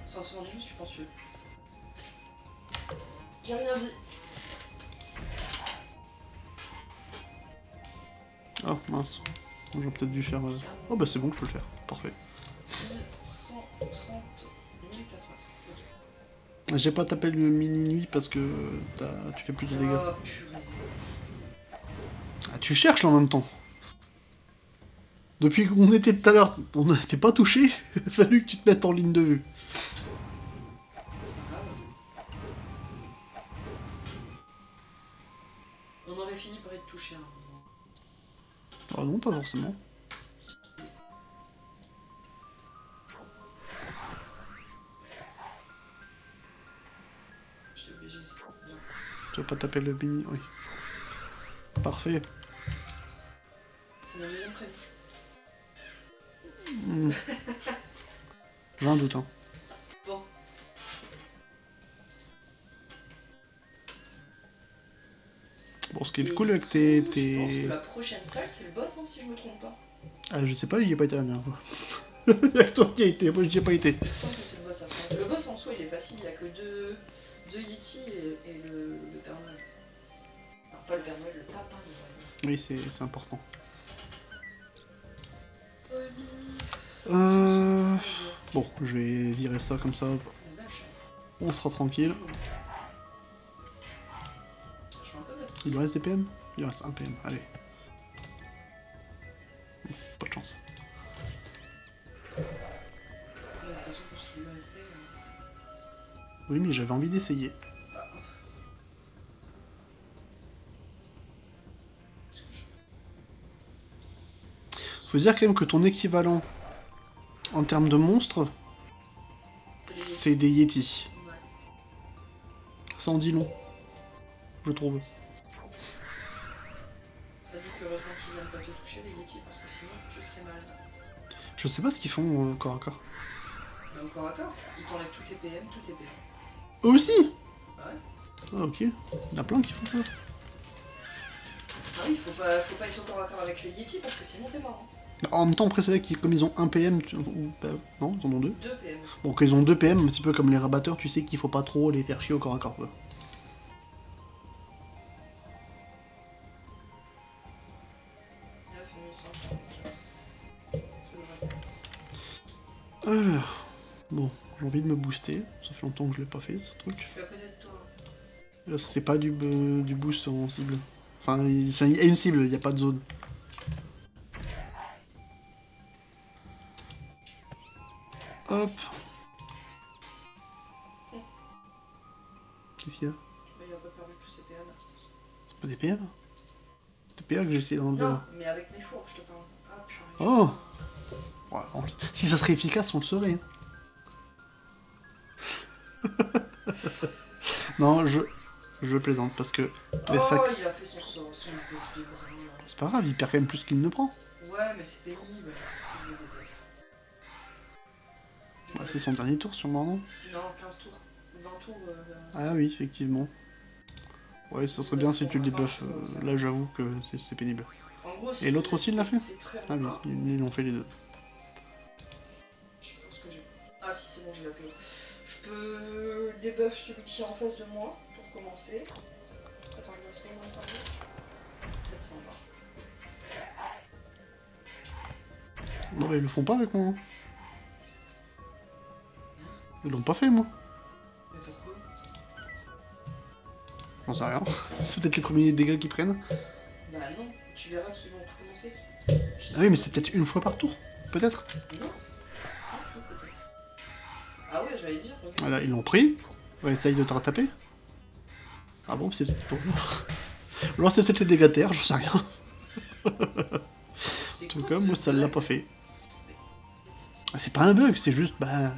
172, tu penses que... J'ai rien dit. Ah mince. J'aurais peut-être dû faire... Oh bah c'est bon, je peux le faire. Parfait. 1130, 1085. Ok. J'ai pas tapé le mini-nuit parce que tu fais plus de dégâts. Oh purée. Ah, tu cherches là en même temps. Depuis qu'on était tout à l'heure, on n'était pas touché, il a fallu que tu te mettes en ligne de vue. On aurait fini par être touché. Hein. Ah non, pas forcément. J'étais obligé, c'est bien. Tu vas pas taper le mini... Oui. Parfait. C'est mon deuxième prévu. J'ai un doute, hein. Bon. Bon, ce qui est Et cool du avec coup, tes... Je pense que la prochaine salle, c'est le boss, hein, si je me trompe pas. Ah, je sais pas, j'y ai pas été la dernière fois. Il y a que toi qui y a été, moi j'y ai pas été. Il me semble que c'est le boss après. Le boss en soi, il est facile, il y a que deux Yeti et le Père Noël. Enfin, pas le Père Noël, le Papa Noël. Oui, c'est important. Bon, je vais virer ça comme ça, on sera tranquille. Je suis un peu fatigué. Il lui reste des PM? Il reste un PM, allez. Pas de chance. De toute façon, pour ce qui lui restait... Oui, mais j'avais envie d'essayer. Faut dire quand même que ton équivalent en termes de monstres, c'est des Yétis. Ouais. Ça en dit long, je trouve. Ça dit que heureusement qu'ils viennent pas te toucher les Yeti parce que sinon tu serais mal. Je sais pas ce qu'ils font corps à corps. Mais au corps à corps, ils t'enlèvent tous tes PM, tous tes PM. Eux aussi? Ouais. Ah ok. Il y en a plein qui font ça. Ah oui, faut pas être au corps à corps avec les Yeti parce que sinon t'es mort. Hein. En même temps, après, c'est vrai qu'ils, comme ils ont un PM, non, ils en ont 2. 2 PM. Bon, quand ils ont 2 PM, un petit peu comme les rabatteurs, tu sais qu'il faut pas trop les faire chier au corps à corps, quoi. Alors, bon, j'ai envie de me booster, ça fait longtemps que je l'ai pas fait, ce truc. Je suis à côté de toi. Là, c'est pas du boost en cible. Enfin, il y a une cible, il n'y a pas de zone. Hop. Qu'est-ce qu'il y a? Il a pas perdu tous ses PM. C'est pas des PM? C'est des PA que j'ai essayé d'enlever. Non, mais avec mes fours, je te parle. Ah, purée. Oh ouais, si ça serait efficace, on le saurait. Hein. Non, je plaisante parce que les sacs. Oh, il a fait son buff de bras. C'est pas grave, il perd quand même plus qu'il ne prend. Ouais, mais c'est pénible. Bah, c'est son dernier tour sûrement, non? Non, 15 tours. 20 tours. Ah oui, effectivement. Ouais, ça serait bien si tu le débuffes. Là, j'avoue que c'est pénible. En gros, et l'autre aussi, il l'a fait? C'est très Ah oui, ils l'ont fait les deux. Je pense que j'ai... Ah si, c'est bon, j'ai la PO. Je peux débuff celui qui est en face de moi, pour commencer. Attends, il me reste combien de temps? 700 là. Non, mais ils le font pas avec moi. Hein. Ils l'ont pas fait, moi. Mais pourquoi? J'en sais rien. C'est peut-être les premiers dégâts qu'ils prennent. Bah non, tu verras qu'ils vont tout commencer. Ah oui, mais c'est peut-être une fois par tour. Peut-être. Non. Ah si, peut-être. Ah ouais, j'allais dire. Okay. Voilà, ils l'ont pris. On va essayer de te rattraper. Ah bon, c'est peut-être ton. Alors c'est peut-être les dégâts terre, j'en sais rien. En tout cas, moi ça l'a pas fait. Ah, c'est pas un bug, c'est juste, bah,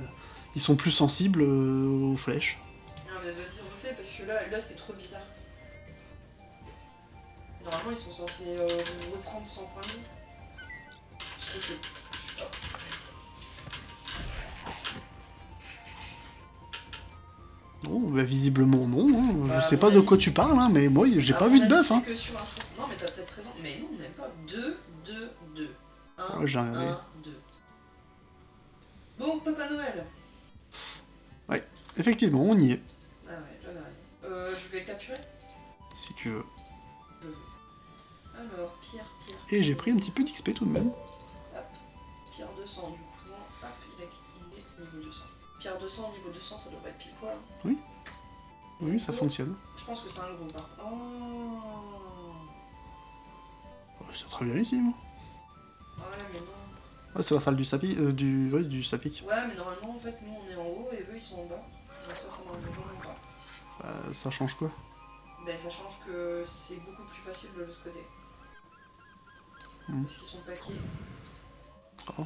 ils sont plus sensibles aux flèches. Non mais vas-y, on refait parce que là c'est trop bizarre. Normalement ils sont censés reprendre 100 points de vie. C'est trop chaud. Je sais pas. Non, bah visiblement non. Hein. Bah, je sais pas de quoi tu parles, hein, mais moi j'ai pas vu de buff. Hein. Que sur un tour. Non mais t'as peut-être raison. Mais non, même pas. 2, 2, 2. 1, ouais, j'ai regardé. 1, 2. Bon, Papa Noël. Ouais, effectivement, on y est. Ah ouais, là, je vais le capturer. Si tu veux. Je veux. Alors, Pierre. Et j'ai pris un petit peu d'XP tout de même. Hop. Pierre 200 du coup. Hop, il est niveau 200. Pierre 200, niveau 200, ça devrait être pile poil. Oui. Oui, ça fonctionne. Je pense que c'est un gros pas. Oh. C'est très bien ici, moi. Ouais, mais non. Ouais, c'est la salle du sapi, du sapic. Ouais, mais normalement, en fait, nous, on est en haut et eux, ils sont en bas. Donc ça marche vraiment pas. Ça change quoi? Ben, ça change que c'est beaucoup plus facile de l'autre côté. Parce qu'ils sont paquets. Oh.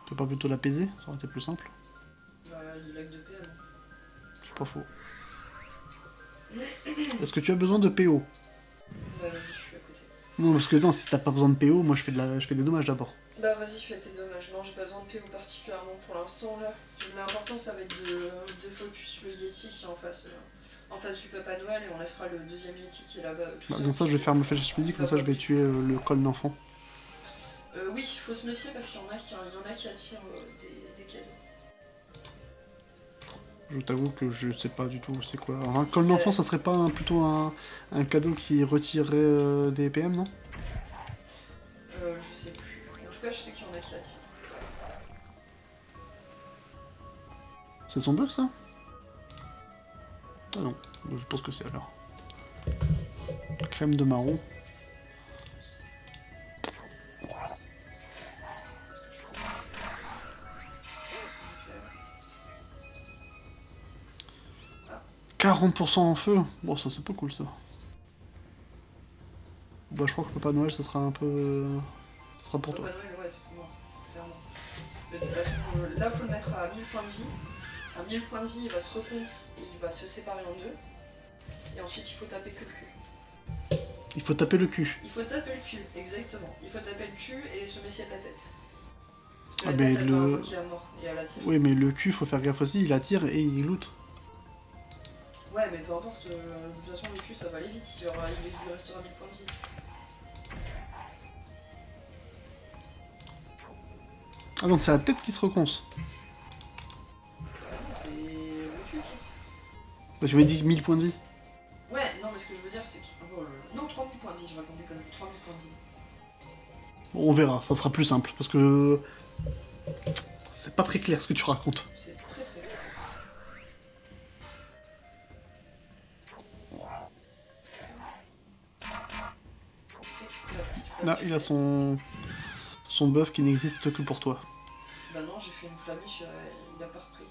Tu peux pas plutôt l'apaiser? Ça aurait été plus simple. Bah, il lag de PM. C'est pas faux. Est-ce que tu as besoin de PO? Bah, vas-y, je suis à côté. Non, parce que non, si t'as pas besoin de PO, moi je fais des dommages d'abord. Bah, vas-y, fais tes dommages. Non, j'ai pas besoin de PO particulièrement pour l'instant, là. L'important, ça va être de focus le Yeti qui est en face du Papa Noël, et on laissera le deuxième Yeti qui est là-bas. Bah, comme ça, je vais faire ma flèche physique, comme ça, je vais tuer le col d'enfant. Oui, il faut se méfier parce qu'il y en a qui attirent des cadeaux. Je t'avoue que je sais pas du tout c'est quoi. Alors, un col d'enfant, ça serait pas plutôt un cadeau qui retirerait des PM, non? Je sais plus. En tout cas, je sais qu'il y en a qui attirent. C'est son buff, ça? Ah non, je pense que c'est alors. Crème de marron. Voilà. 40% en feu. Bon, ça c'est pas cool, ça. Bah, je crois que Papa Noël, ça sera un peu... ça sera pour toi. Papa Noël, ouais, c'est pour moi, clairement. Mais de toute façon, là, faut le mettre à 1000 points de vie. À 1000 points de vie, il va se séparer en deux. Et ensuite, il faut taper que le cul. Il faut taper le cul. Il faut taper le cul, exactement. Il faut taper le cul et se méfier de la tête. Parce que Ah, la mais tête, elle peut invoquer à mort et elle attire. Oui, mais le cul, faut faire gaffe aussi, il attire et il loot. Ouais, mais peu importe, de toute façon, le cul, ça va aller vite. Il lui restera 1000 points de vie. Ah, donc c'est la tête qui se reconce. Non, c'est le cul qui se... Bah, tu m'as dit 1000 points de vie. Ouais, non, mais ce que je veux dire, c'est qu'il... Oh, non, 3000 points de vie, je racontais quand même. 3000 points de vie. Bon, on verra, ça sera plus simple, parce que... C'est pas très clair ce que tu racontes. C'est très très bien. Là, il a son buff qui n'existe que pour toi. Bah non, j'ai fait une flamiche, il a pas repris.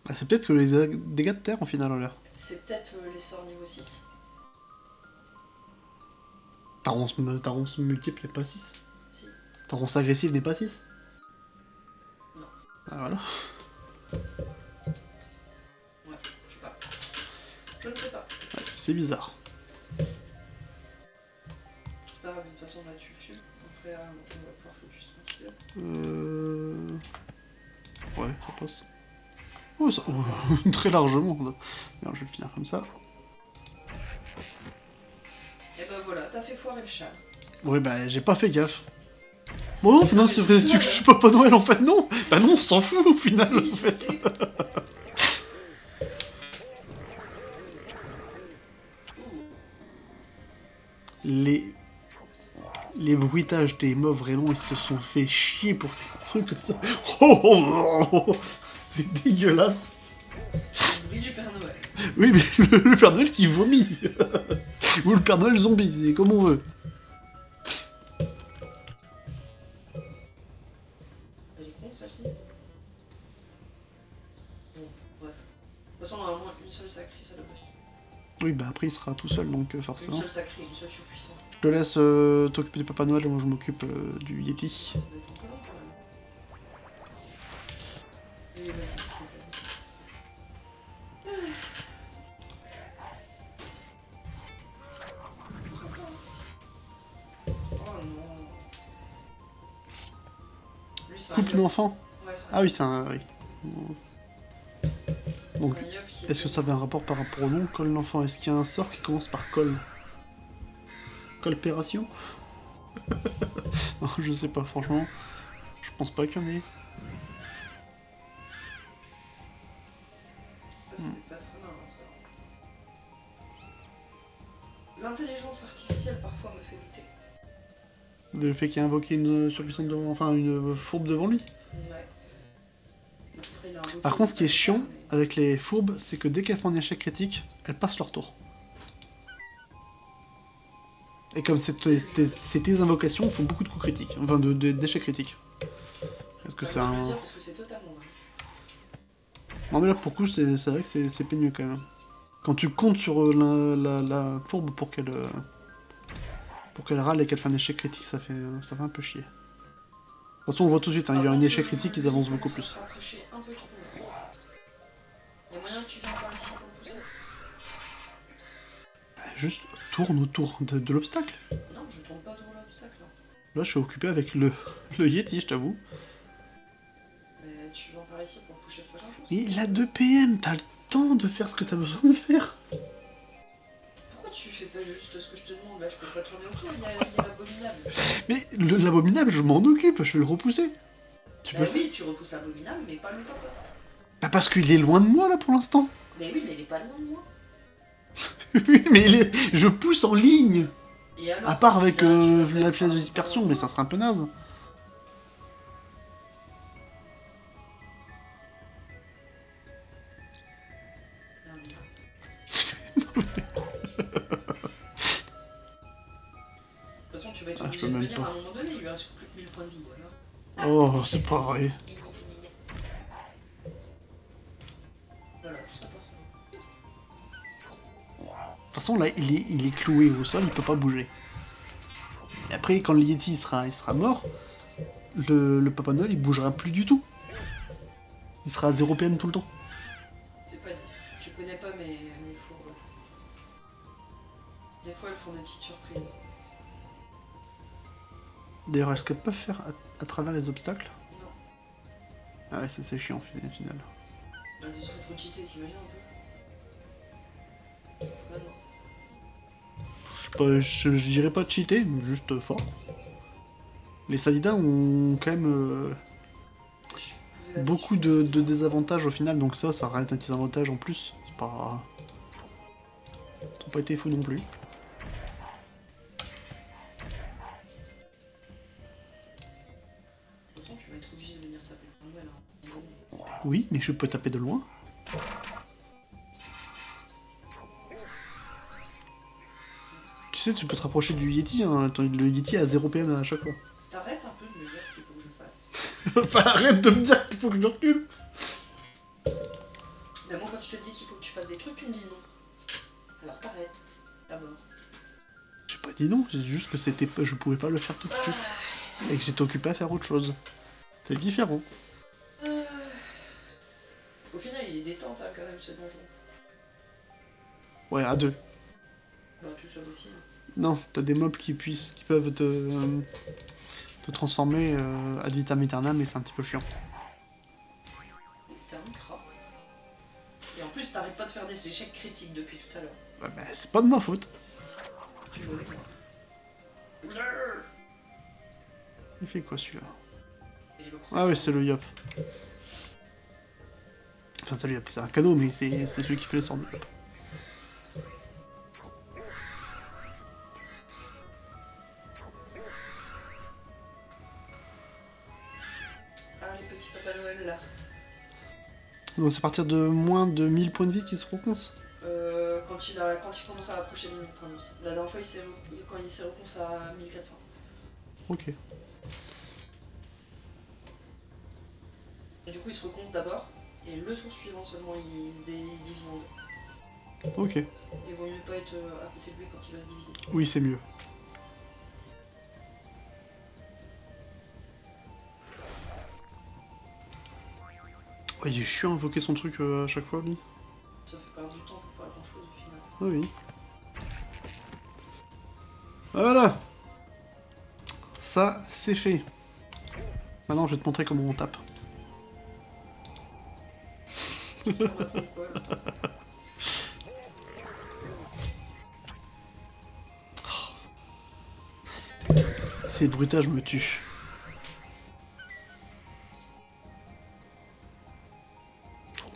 Bah, c'est peut-être que les dégâts de terre en final en l'air. C'est peut-être les sorts niveau 6. Ta ronce multiple n'est pas 6. Si. Ta ronce agressive n'est pas 6. Non. Ah voilà. Ouais, je sais pas. Je ne sais pas. Ouais, c'est bizarre. C'est pas grave, de toute façon là tu le tues. Après on va pouvoir focus tranquille. Ouais, ça passe. Oh, ça... très largement. Alors, je vais le finir comme ça. Et ben voilà, t'as fait foirer le chat. Oui, bah, j'ai pas fait gaffe. Bon, non, finalement, c'est vrai que je suis Papa Noël, en fait, non. Bah non, on s'en fout, au final, Oui, en je fait. sais. Les bruitages des mobs, vraiment, ils se sont fait chier pour des trucs comme ça. Oh, oh, oh, oh. C'est dégueulasse. Le bruit du Père Noël. Oui, mais le Père Noël qui vomit. Ou le Père Noël zombie, c'est comme on veut. Elle est con celle-ci. Bon, bref. De toute façon, normalement, une seule sacrée, ça devrait. Oui, bah après, il sera tout seul, donc Une forcément. seule sacrée, une seule surpuissante. Je te laisse t'occuper du Papa Noël, et moi je m'occupe du Yeti. Ça doit être un peu long quand même. Oui, vas-y, oh non. Lui, c'est un Couple yop. d'enfants. Ouais, c'est un Ah oui, c'est un... Oui. Donc, c'est un yop qui est-ce que ça avait un rapport par rapport au nom, Col l'enfant? Est-ce qu'il y a un sort qui commence par Col? Colpération? Non, je sais pas, franchement. Je pense pas qu'il y en ait. C'était pas très mal, hein, ça. L'intelligence artificielle parfois me fait douter. Le fait qu'il ait invoqué une surpuissante devant... Enfin, une fourbe devant lui. Ouais. Après, il a un Par contre, ce qui est chiant avec les fourbes, c'est que dès qu'elles font un échec critique, elles passent leur tour. Et comme c'est tes invocations, font beaucoup de coups critiques. Enfin, d'échecs critiques. Est-ce que c'est Je un... veux dire parce que c'est totalement vrai. Non mais là, pour le coup, c'est vrai que c'est peigneux quand même. Quand tu comptes sur la fourbe pour qu'elle râle et qu'elle fasse un échec critique, ça fait un peu chier. De toute façon, on voit tout de suite, hein, il y a un échec critique, ils avancent beaucoup plus. Ça prêcher un peu trop. Il y a moyen que tu viennes par ici pour le pousser. Bah, juste tourne autour de l'obstacle. Non, je tourne pas autour de l'obstacle. Là. Là, je suis occupé avec le Yeti, je t'avoue. Mais tu viens par ici pour pusher le prochain pouce. Et il a 2 PM, t'as le temps de faire ce que t'as besoin de faire. Pourquoi tu fais pas juste ce que je te demande là? Je peux pas tourner autour, il y a l'abominable. Mais l'abominable, je m'en occupe, je vais le repousser. Tu Bah peux oui, tu repousses l'abominable, mais pas le papa. Bah parce qu'il est loin de moi, là, pour l'instant. Mais oui, mais il est pas loin de moi. Oui, mais je pousse en ligne. Et alors, À part avec tu vas faire la pièce de un- dispersion, mais ça serait un peu naze. De toute façon, tu vas être Ah, je peux obligé de même venir pas. à un moment donné, il lui reste plus que 1000 points de vie. Voilà. Oh, c'est pas vrai. Voilà, tout ça pour ça. De toute façon, là, il est cloué au sol, il peut pas bouger. Et après, quand le Yeti il sera mort, le Papa Noël, il bougera plus du tout. Il sera à 0 PM tout le temps. C'est pas dit. Tu connais pas mes fourbes. Des fois, elles font des petites surprises. D'ailleurs, est-ce qu'elles peuvent faire à travers les obstacles? Non. Ah ouais, c'est chiant, au final. Bah, ce serait trop cheaté, t'imagines un peu? Bah non. Je dirais pas cheater, juste fort. Les Sadida ont quand même beaucoup de désavantages au final, donc ça reste un petit avantage en plus. C'est pas... Ils n'ont pas été fous non plus. De toute façon, tu vas être obligé de venir taper le Noël. Hein. Oui, mais je peux taper de loin. Tu sais, tu peux te rapprocher du Yeti, hein. Le Yeti a 0 PM à chaque fois. T'arrêtes un peu de me dire ce qu'il faut que je fasse. Enfin, arrête de me dire qu'il faut que je recule. Mais moi, quand je te dis qu'il faut que tu fasses des trucs, tu me dis non. Alors t'arrêtes, d'abord. J'ai pas dit non, j'ai dit juste que je pouvais pas le faire tout de suite. Et que j'étais occupé à faire autre chose. C'est différent. Au final, il est détente hein, quand même ce donjon. Ouais, à deux. Bah, tout seul aussi. Hein. Non, t'as des mobs qui peuvent te transformer ad vitam aeternam, mais c'est un petit peu chiant. T'es un crat. Et en plus, t'arrêtes pas de faire des échecs critiques depuis tout à l'heure. Ouais, bah, c'est pas de ma faute. Tu joues avec moi. Il fait quoi celui-là? Ah ouais, c'est le Yop. Enfin, c'est le Yop, c'est un cadeau, mais c'est celui qui fait les sorts de Yop. Ah, les petits Papa Noël là. Donc c'est à partir de moins de 1000 points de vie qu'ils se reconcent. Quand il commence à approcher les 1000 points de vie. La dernière fois, quand il s'est reconce à 1400. Ok. Et du coup, il se reconce d'abord, et le tour suivant seulement, il se divise en deux. Ok. Il vaut mieux pas être à côté de lui quand il va se diviser. Oui, c'est mieux. Ouais, il est chiant à invoquer son truc à chaque fois, lui. Ça fait perdre du temps pour pas grand chose au final. Ah oui. Voilà. Ça, c'est fait. Maintenant, je vais te montrer comment on tape. Quoi, là. Ces bruitages me tuent.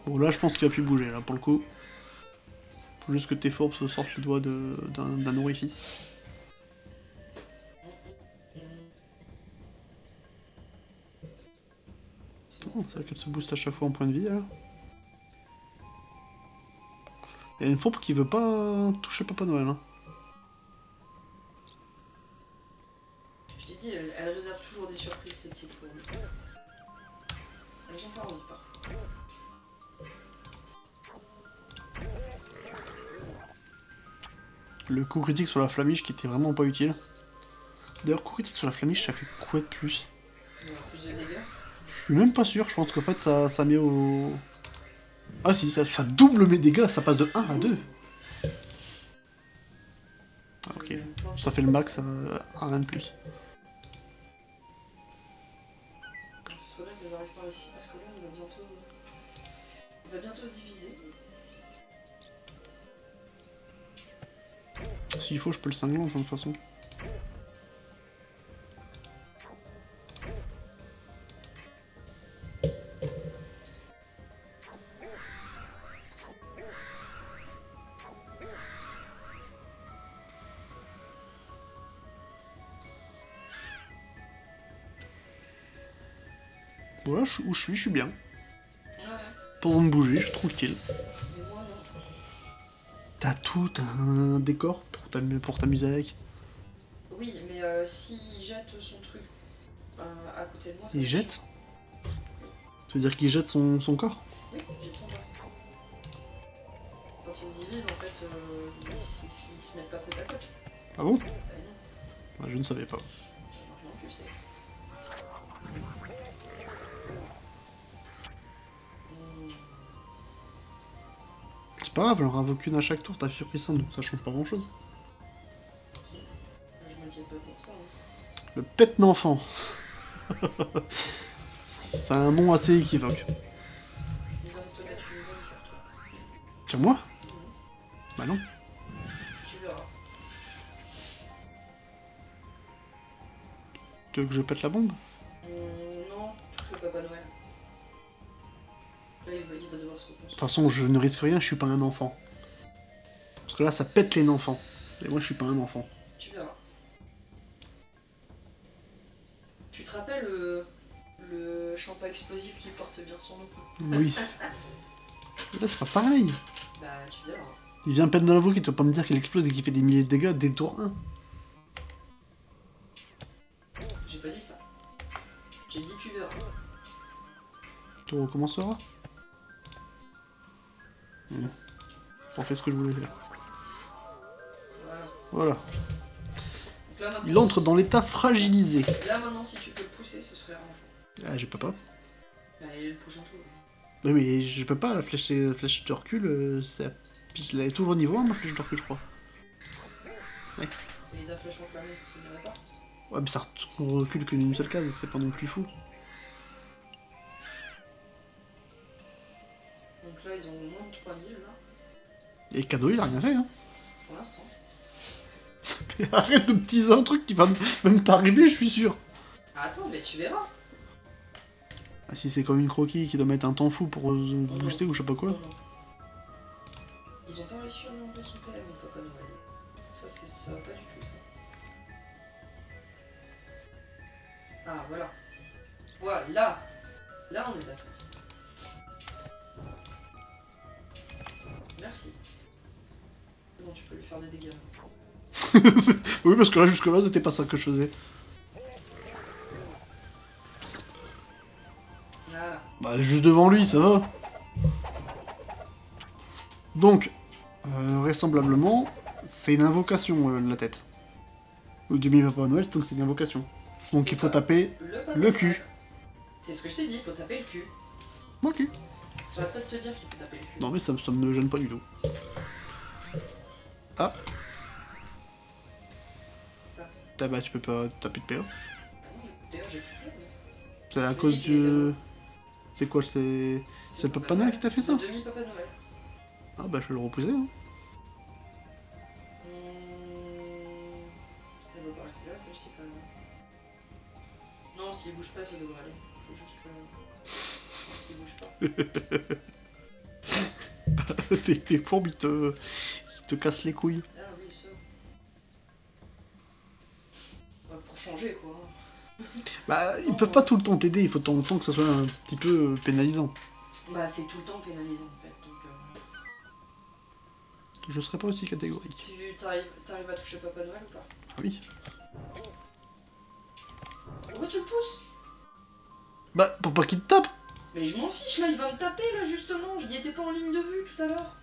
Bon, là, je pense qu'il va plus bouger, là, pour le coup. Faut juste que tes forbes se sortent les doigts d'un orifice. Oh, c'est vrai qu'elle se booste à chaque fois en point de vie, alors. Il y a une fourbe qui veut pas toucher Papa Noël, hein. Je t'ai dit, elle réserve toujours des surprises, ces petites fourbes. Elles ont pas envie, pas. Le coup critique sur la flamiche qui était vraiment pas utile. D'ailleurs, coup critique sur la flamiche, ça fait quoi de plus? Il y a plus de dégâts. Je suis même pas sûr, je pense qu'en fait ça met au... Ah si, ça double mes dégâts, ça passe de 1 à 2. Ah, ok, ça fait le max à rien de plus. Ce serait bien qu'elles arrivent par ici, parce que là, il va bientôt se diviser. S'il faut, je peux le cingler de toute façon. Voilà, où je suis bien. Ouais. Pendant de bouger, je suis tranquille. Mais moi, non. T'as tout un décor pour t'amuser avec. Oui, mais s'il jette son truc à côté de moi, Il jette? Ça veut dire qu'il jette son corps? Oui, il jette son corps. Quand il se divise, en fait, ils se mettent pas côte à côte. Ah bon? Bah non, Je ne savais pas. je non plus, c'est... C'est pas grave, elle en invoque une à chaque tour, t'as surpris ça, donc ça change pas grand chose. pas pour ça. Hein. Le pet d'enfant. C'est un nom assez équivoque. Il vient de te mettre une bonne sur toi. Sur moi? Bah non. Tu verras. Tu veux que je pète la bombe? Non, touche le Papa Noël. Là, il va devoir se reconstruire. De toute façon, je ne risque rien, je suis pas un enfant. Parce que là, ça pète les enfants. Et moi, je suis pas un enfant. Tu verras. Tu te rappelles le champagne explosif qui porte bien son nom? Oui. Là, c'est pas pareil. Bah, tu verras. Il vient peine dans la voix qui doit pas me dire qu'il explose et qu'il fait des milliers de dégâts dès le tour 1. J'ai pas dit ça. J'ai dit tu verras. Tu recommenceras. J'en fais ce que je voulais faire. Voilà. Voilà. Donc là, maintenant, Il entre dans l'état fragilisé. Là maintenant, si tu peux le pousser, ce serait un... Ah, je peux pas. Bah, il est le prochain tour. Oui, mais je peux pas, la flèche de recul, ça... Puis elle est toujours au niveau 1, ma flèche de recul, je crois. Ouais. Et ta flèche enflammée, ça n'irait pas? Ouais, mais ça recule qu'une seule case, c'est pas non plus fou. Donc là, ils ont moins de 3000, là, Et cadeau, il a rien fait, hein. pour l'instant. Arrête de teaser un truc qui va même pas arriver, je suis sûr. Ah, attends, mais tu verras. Ah, si c'est comme une croquis qui doit mettre un temps fou pour booster ou je sais pas quoi. Non, non. Ils ont pas réussi à enlever son PM, le Papa Noël. Ça va pas du tout, ça. Ah, voilà. Voilà. Là, on est d'accord. Merci. C'est bon, tu peux lui faire des dégâts. Oui, parce que là, jusque-là, c'était pas ça que je faisais. Voilà. Bah, juste devant lui, ça va. Donc, vraisemblablement, c'est une invocation, la tête. Ou du mi-Papa Noël, donc c'est une invocation. Donc C'est il faut ça. taper Papa le Noël. cul. C'est ce que je t'ai dit, il faut taper le cul. Ok. J'arrête pas de te dire qu'il faut taper le cul. Non mais ça me me gêne pas du tout. Ah. Bah tu peux pas taper de PA. Ah non, d'ailleurs, j'ai plus de PA. C'est à Je cause dis qu'il était du... là. C'est quoi, c'est le Papa Noël qui t'a fait ça? Le demi-Papa Noël. Ah bah je vais le reposer, hein. Elle va pas rester là, celle-ci, quand même. Non, s'il bouge pas, ça devrait aller. Faut juste que... S'il bouge pas. Tes fourbes, ils te cassent les couilles. Ah oui, ça. Bah, pour changer, quoi. Bah ils peuvent pas tout le temps t'aider, il faut de temps en temps que ça soit un petit peu pénalisant. Bah, c'est tout le temps pénalisant, en fait. Donc, Je serais pas aussi catégorique. t'arrives à toucher Papa Noël ou pas? Ah oui. Pourquoi tu le pousses? Bah pour pas qu'il te tape. Mais je m'en fiche, là, il va me taper, là, justement. Il était pas en ligne de vue, tout à l'heure.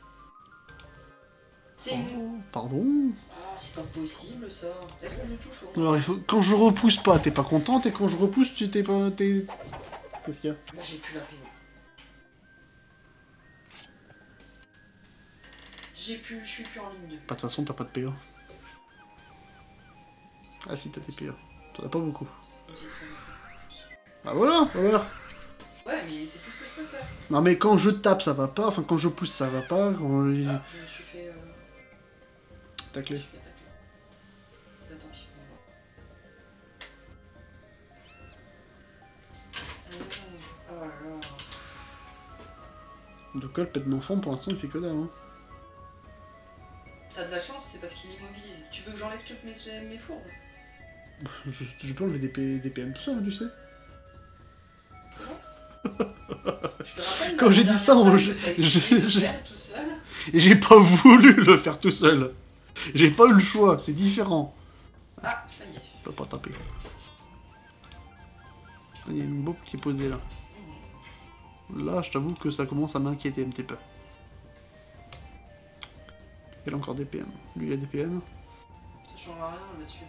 C'est... Oh, pardon. Ah, c'est pas possible, ça. Est-ce que je le touche, Alors il faut... quand je repousse pas, t'es pas contente, et quand je repousse, tu t'es pas... Qu'est-ce qu'il y a? Là, j'ai plus la PA. Je suis plus en ligne de vue. Bah de toute façon, t'as pas de PA. Ah si, t'as des PA. T'en as pas beaucoup. Bah voilà, voilà. Ouais, mais c'est tout ce que je peux faire. Non mais quand je tape, ça va pas. Enfin, quand je pousse, ça va pas. Quand... Ah, je me suis fait... Ta Je clé. me suis fait tacler. Bah, tant pis. Oh là là. De quoi le pet d'enfant, pour l'instant, il fait que dalle, hein. T'as de la chance, c'est parce qu'il immobilise. Tu veux que j'enlève toutes mes fourbes? Je peux enlever des PM tout seul, tu sais. C'est bon? Je te rappelle, Quand j'ai dit ça, tout seul. Et j'ai pas voulu le faire tout seul. J'ai pas eu le choix, c'est différent. Ah, ça y est. Je peux pas taper. Il y a une bombe qui est posée là. Là, je t'avoue que ça commence à m'inquiéter un petit peu. Il a encore des PM. Lui, il a des PM. Ça changera rien là-dessus.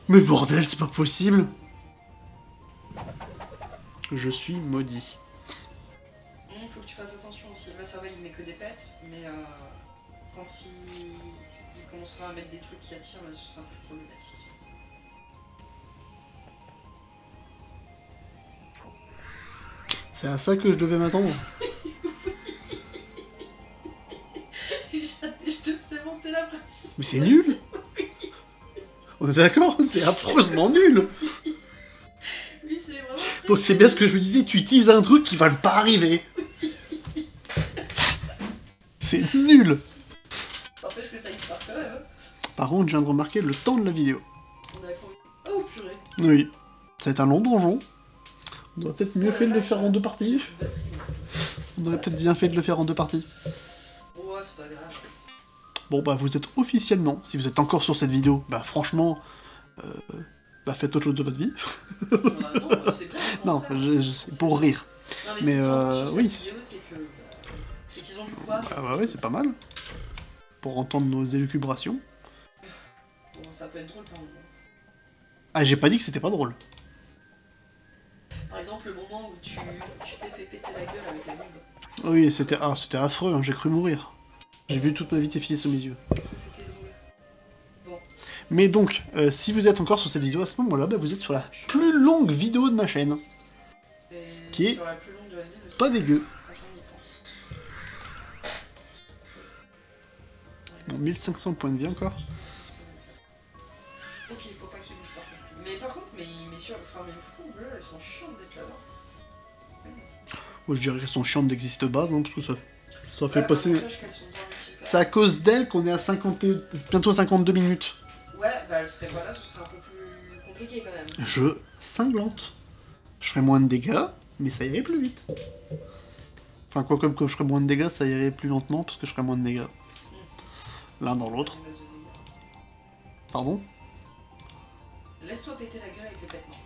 Mais bordel, c'est pas possible. Je suis maudit. Faut que tu fasses attention aussi. Là, ça va, il met que des pets, mais quand il commencera à mettre des trucs qui attirent, là, ce sera un peu problématique. C'est à ça que je devais m'attendre. Je te faisais monter la presse. Mais c'est nul. On est d'accord? C'est affreusement nul. Oui, c'est vraiment... Donc c'est bien ce que je me disais, tu utilises un truc qui va pas arriver. C'est nul. N'empêche que t'as une part quand même. Hein. Par contre, je viens de remarquer le temps de la vidéo. D'accord. Oh purée. Oui. Ça va être un long donjon. On aurait peut-être mieux fait de le faire en 2 parties. On aurait peut-être bien fait de le faire en 2 parties. Ouais, c'est pas grave. Bon bah vous êtes officiellement, si vous êtes encore sur cette vidéo, bah franchement, faites autre chose de votre vie. Non, c'est bien. Non, c'est pour rire. Non, Mais oui. C'est qu'ils ont du courage. Ah bah oui, c'est pas mal. Pour entendre nos élucubrations. Bon, ça peut être drôle par moment. Ah, j'ai pas dit que c'était pas drôle. Par exemple, le moment où tu t'es fait péter la gueule avec la mine. Oui, c'était affreux, hein, j'ai cru mourir. J'ai vu toute ma vie défiler sous mes yeux. Ça, c'était drôle. Bon. Mais donc, si vous êtes encore sur cette vidéo, à ce moment-là, bah, vous êtes sur la plus longue vidéo de ma chaîne. Et Ce qui est sur la plus longue de la ville aussi. pas dégueu. Quand on y pense. Bon, 1500 points de vie encore. Ok, il faut pas qu'il bouge par contre. Mais par contre, mes fous bleus, elles sont chiantes d'être là-bas. Moi je dirais qu'elles sont chiantes d'exister de base, hein, parce que ça fait Ouais, passer... n'empêche qu'elles sont dans le petit C'est à cause d'elles qu'on est à bientôt 52 minutes. Ouais, bah elles seraient pas là, ce serait un peu plus compliqué quand même. Je cinglante. Je ferais moins de dégâts, mais ça irait plus vite. Enfin, quoi comme que je ferais moins de dégâts, ça irait plus lentement, parce que je ferais moins de dégâts. L'un dans l'autre. Pardon? Laisse-toi péter la gueule avec les pètements.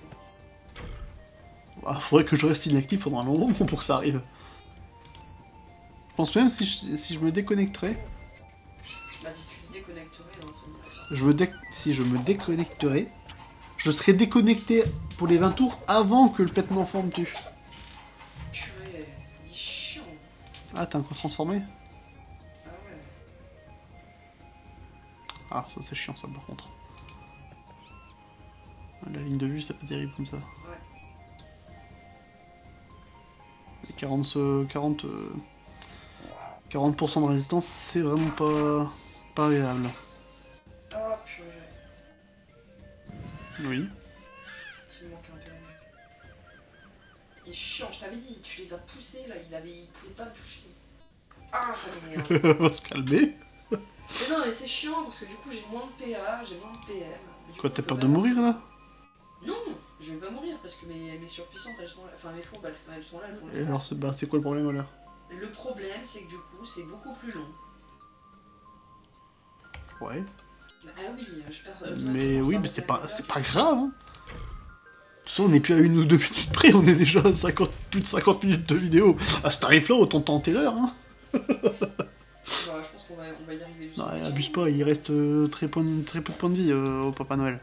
Ah, faudrait que je reste inactif pendant un long moment pour que ça arrive. Je pense même si je me déconnecterais... Bah si tu te déconnecterais, non, ça Si je me déconnecterais, je serais déconnecté pour les 20 tours avant que le pètement d'enfant me tue. Purée, il est chiant. Ah, t'es encore transformé? Ah ouais. Ah, ça c'est chiant ça par contre. La ligne de vue, c'est pas terrible comme ça. Ouais. Et 40% de résistance, c'est vraiment pas agréable. Oh purée. Oui. Il me manque un peu. Il est chiant, je t'avais dit, tu les as poussés là, il pouvait pas me toucher. Ah, ça m'énerve. On va se calmer. Mais non, mais c'est chiant parce que du coup j'ai moins de PA, j'ai moins de PM. Quoi, t'as peur de mourir là? Non, je vais pas mourir parce que mes surpuissantes elles sont là. Enfin, mes fourbes elles sont là, elles font Et alors, c'est quoi le problème alors? Le problème, c'est que du coup, c'est beaucoup plus long. Ouais. Ah oui, je perds. Mais oui, mais c'est pas grave. Hein. De toute façon, on n'est plus à 1 ou 2 minutes près, on est déjà à plus de 50 minutes de vidéo. À ce tarif-là, autant tenter l'heure. Hein. Voilà, je pense qu'on va y arriver juste. Non, abuse pas, il reste très peu de points de vie au Papa Noël.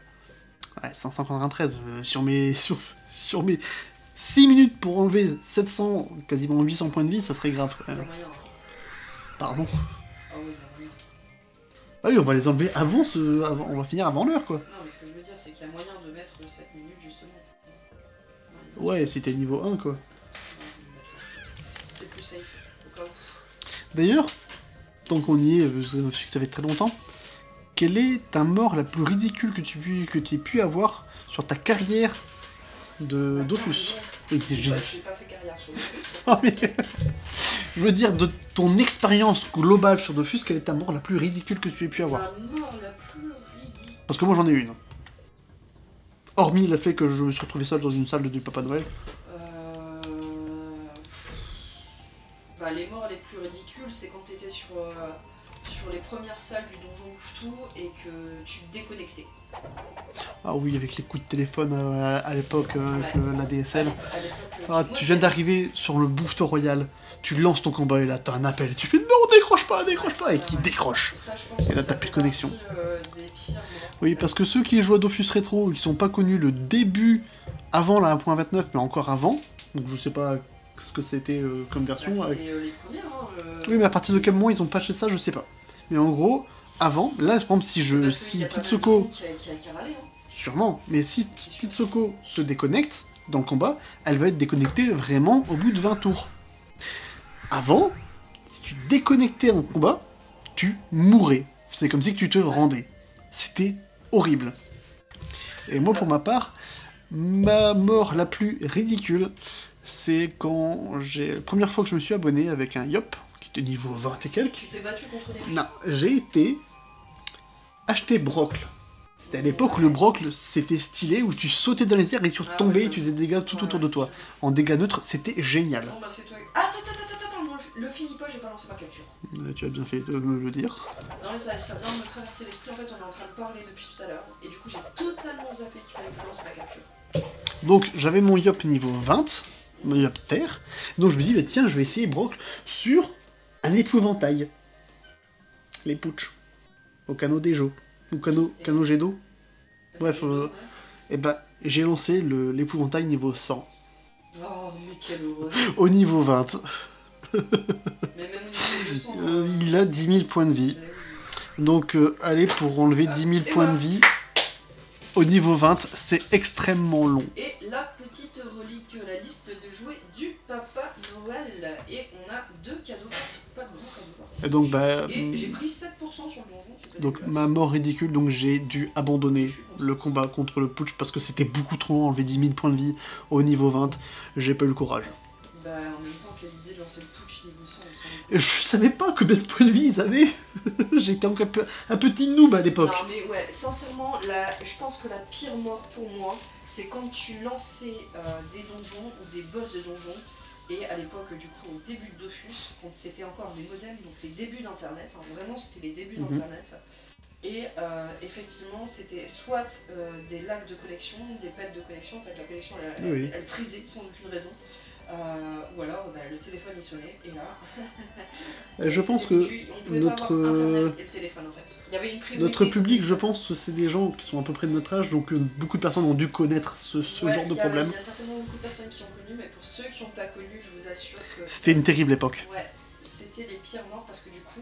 Ouais, 593. Sur mes 6 minutes pour enlever 700, quasiment 800 points de vie, ça serait grave quand Il y a même. moyen. Pardon. Ah oui, il y a moyen. Ah oui, on va les enlever avant on va finir avant l'heure quoi. Non, mais ce que je veux dire, c'est qu'il y a moyen de mettre 7 minutes justement. Ouais, si t'es niveau 1 quoi. C'est plus safe, au cas où. D'ailleurs, tant qu'on y est, parce que ça fait très longtemps, quelle est ta mort la plus ridicule que tu aies pu avoir sur ta carrière de Dofus? Oui, J'ai pas fait carrière sur Dofus. Ah, mais... Je veux dire, de ton expérience globale sur Dofus, quelle est ta mort la plus ridicule que tu aies pu avoir? La mort la plus ridicule. Parce que moi j'en ai une. Hormis le fait que je me suis retrouvé seul dans une salle du Papa Noël. Bah, les morts les plus ridicules, c'est quand t'étais sur les premières salles du donjon Bouche-Tout et que tu te déconnectais. Ah oui, avec les coups de téléphone à l'époque, avec la DSL. À l'époque, Ah, tu viens d'arriver sur le Bouffeton Royal, tu lances ton combat et là t'as un appel, et tu fais non, décroche pas, et qui décroche. Ça, je pense Et là, que t'as ça plus de fait connexion. partie, des pires moments. Oui, parce que ceux qui jouent à Dofus Rétro, qui sont pas connus le début, avant la 1.29, mais encore avant, donc je sais pas ce que c'était comme version. Bah, avec... c'était les premières, hein. Oui, mais à partir de quel moment ils ont patché ça, je sais pas. Mais en gros, avant, là, par exemple, si Titsoko... qui a râlé, hein. Sûrement, mais si Titsoko se déconnecte dans le combat, elle va être déconnectée vraiment au bout de 20 tours. Avant, si tu déconnectais en combat, tu mourrais. C'est comme si que tu te rendais. C'était horrible. Et moi, pour ma part, ma mort la plus ridicule, c'est quand j'ai... La première fois que je me suis abonné avec un Yop, qui était niveau 20 et quelques... Tu t'es battu contre des... Non, j'ai été acheter Brocle. C'était à l'époque où le Brocle, c'était stylé, où tu sautais dans les airs et tu tombais et tu faisais des dégâts tout autour de toi. En dégâts neutres, c'était génial. Bon, bah, c'est toi... Attends, non, le finis pas, j'ai pas lancé ma capture. Tu as bien fait de me le dire. Non mais ça vient de me traverser l'esprit, en fait on est en train de parler depuis tout à l'heure, et du coup j'ai totalement zappé qu'il fallait que je lance ma capture. Donc j'avais mon Yop niveau 20, mon Yop terre, donc je me dis, bah, tiens, je vais essayer Brocle sur un épouvantail. Les putsch. Au canot d'Ejo. Ou canot jet d'eau. Bref, et bah j'ai lancé l'épouvantail niveau 100. Oh mais quelle horreur. Au niveau 20. Mais même au niveau 200... Il a 10 000 points de vie. Donc, allez, pour enlever 10 000 points de vie, au niveau 20, c'est extrêmement long. Et la petite relique, la liste de jouets du Papa Noël. Et on a 2 cadeaux, pas de gros cadeaux. Et donc, bah... Et j'ai pris 7% sur le donjon. Donc, ma mort ridicule, donc j'ai dû abandonner le combat contre le putsch parce que c'était beaucoup trop long, enlever 10 000 points de vie au niveau 20. J'ai pas eu le courage. Bah, en même temps, quelle idée de lancer le putsch niveau 100. Et je savais pas combien de points de vie ils avaient. J'étais encore un petit noob à l'époque. Non mais ouais, sincèrement, je pense que la pire mort pour moi, c'est quand tu lançais des donjons ou des boss de donjons, et à l'époque, du coup, au début de Dofus, quand c'était encore les modems, donc les débuts d'Internet, hein, vraiment c'était les débuts d'Internet, et effectivement, c'était soit des lags de connexion, des pets de connexion, en fait la connexion elle frisait sans aucune raison. Ou alors bah, le téléphone il sonnait et là je pense que notre public, je pense que c'est des gens qui sont à peu près de notre âge, donc beaucoup de personnes ont dû connaître ce genre de problème. Il y a certainement beaucoup de personnes qui ont connu, mais pour ceux qui n'ont pas connu, je vous assure que c'était une terrible époque. Ouais, c'était les pires morts parce que du coup,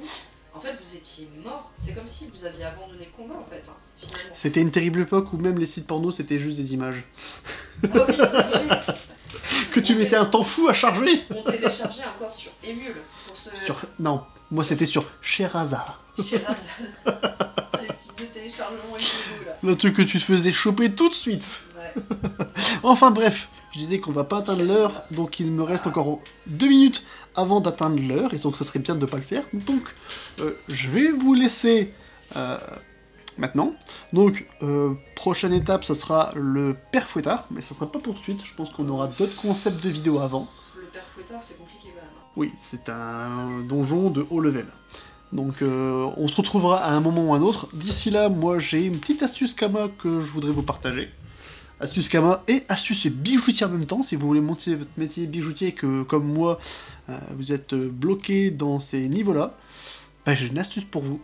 en fait, vous étiez mort. C'est comme si vous aviez abandonné le combat en fait. Hein, finalement. C'était une terrible époque où même les sites porno c'était juste des images. Oh oui, c'est vrai. Que tu mettais un temps fou à charger. On téléchargeait encore sur Emule pour ce... Non, moi c'était sur Sherazade. Sherazade. Les sites de téléchargement illégaux là. Le truc que tu te faisais choper tout de suite. Ouais. Enfin bref, je disais qu'on va pas atteindre l'heure, donc il me reste encore 2 minutes avant d'atteindre l'heure, et donc ça serait bien de ne pas le faire. Donc je vais vous laisser maintenant. Donc prochaine étape, ça sera le père Fouettard, mais ça sera pas pour tout de suite, je pense qu'on aura d'autres concepts de vidéos avant. Le père Fouettard, c'est compliqué quand même. Oui, c'est un donjon de haut level. Donc on se retrouvera à un moment ou à un autre. D'ici là, moi j'ai une petite astuce Kama que je voudrais vous partager. Astuce Kama et astuce bijoutier en même temps. Si vous voulez monter votre métier bijoutier et que, comme moi, vous êtes bloqué dans ces niveaux-là, bah, j'ai une astuce pour vous.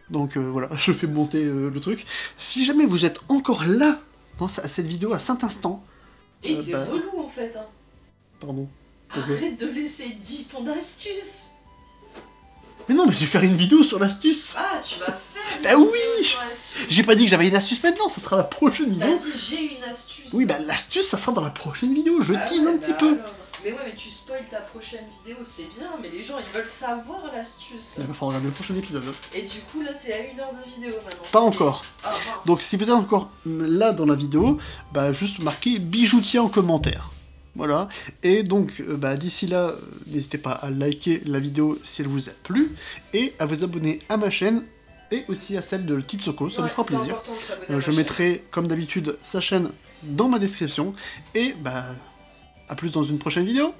Donc voilà, je fais monter le truc. Si jamais vous êtes encore là, dans cette vidéo, à cet instant... Et t'es relou en fait, hein. Pardon. Arrête de laisser dire ton astuce. Mais non, mais je vais faire une vidéo sur l'astuce. Ah, tu vas faire bah oui. J'ai pas dit que j'avais une astuce maintenant, ça sera la prochaine vidéo. T'as dit j'ai une astuce. Oui, bah l'astuce, ça sera dans la prochaine vidéo, je tease un petit peu. Alors. Mais ouais, mais tu spoil ta prochaine vidéo, c'est bien, mais les gens, ils veulent savoir l'astuce. Il va falloir regarder le prochain épisode. Et du coup, là, t'es à 1 heure de vidéo maintenant. Pas encore. Ah, mince. Donc si vous êtes encore là dans la vidéo, bah juste marquez bijoutier en commentaire. Voilà. Et donc, bah, d'ici là, n'hésitez pas à liker la vidéo si elle vous a plu, et à vous abonner à ma chaîne, et aussi à celle de Titsoko, ça me fera plaisir. Je mettrai, comme d'habitude, sa chaîne dans ma description, et bah, à plus dans une prochaine vidéo.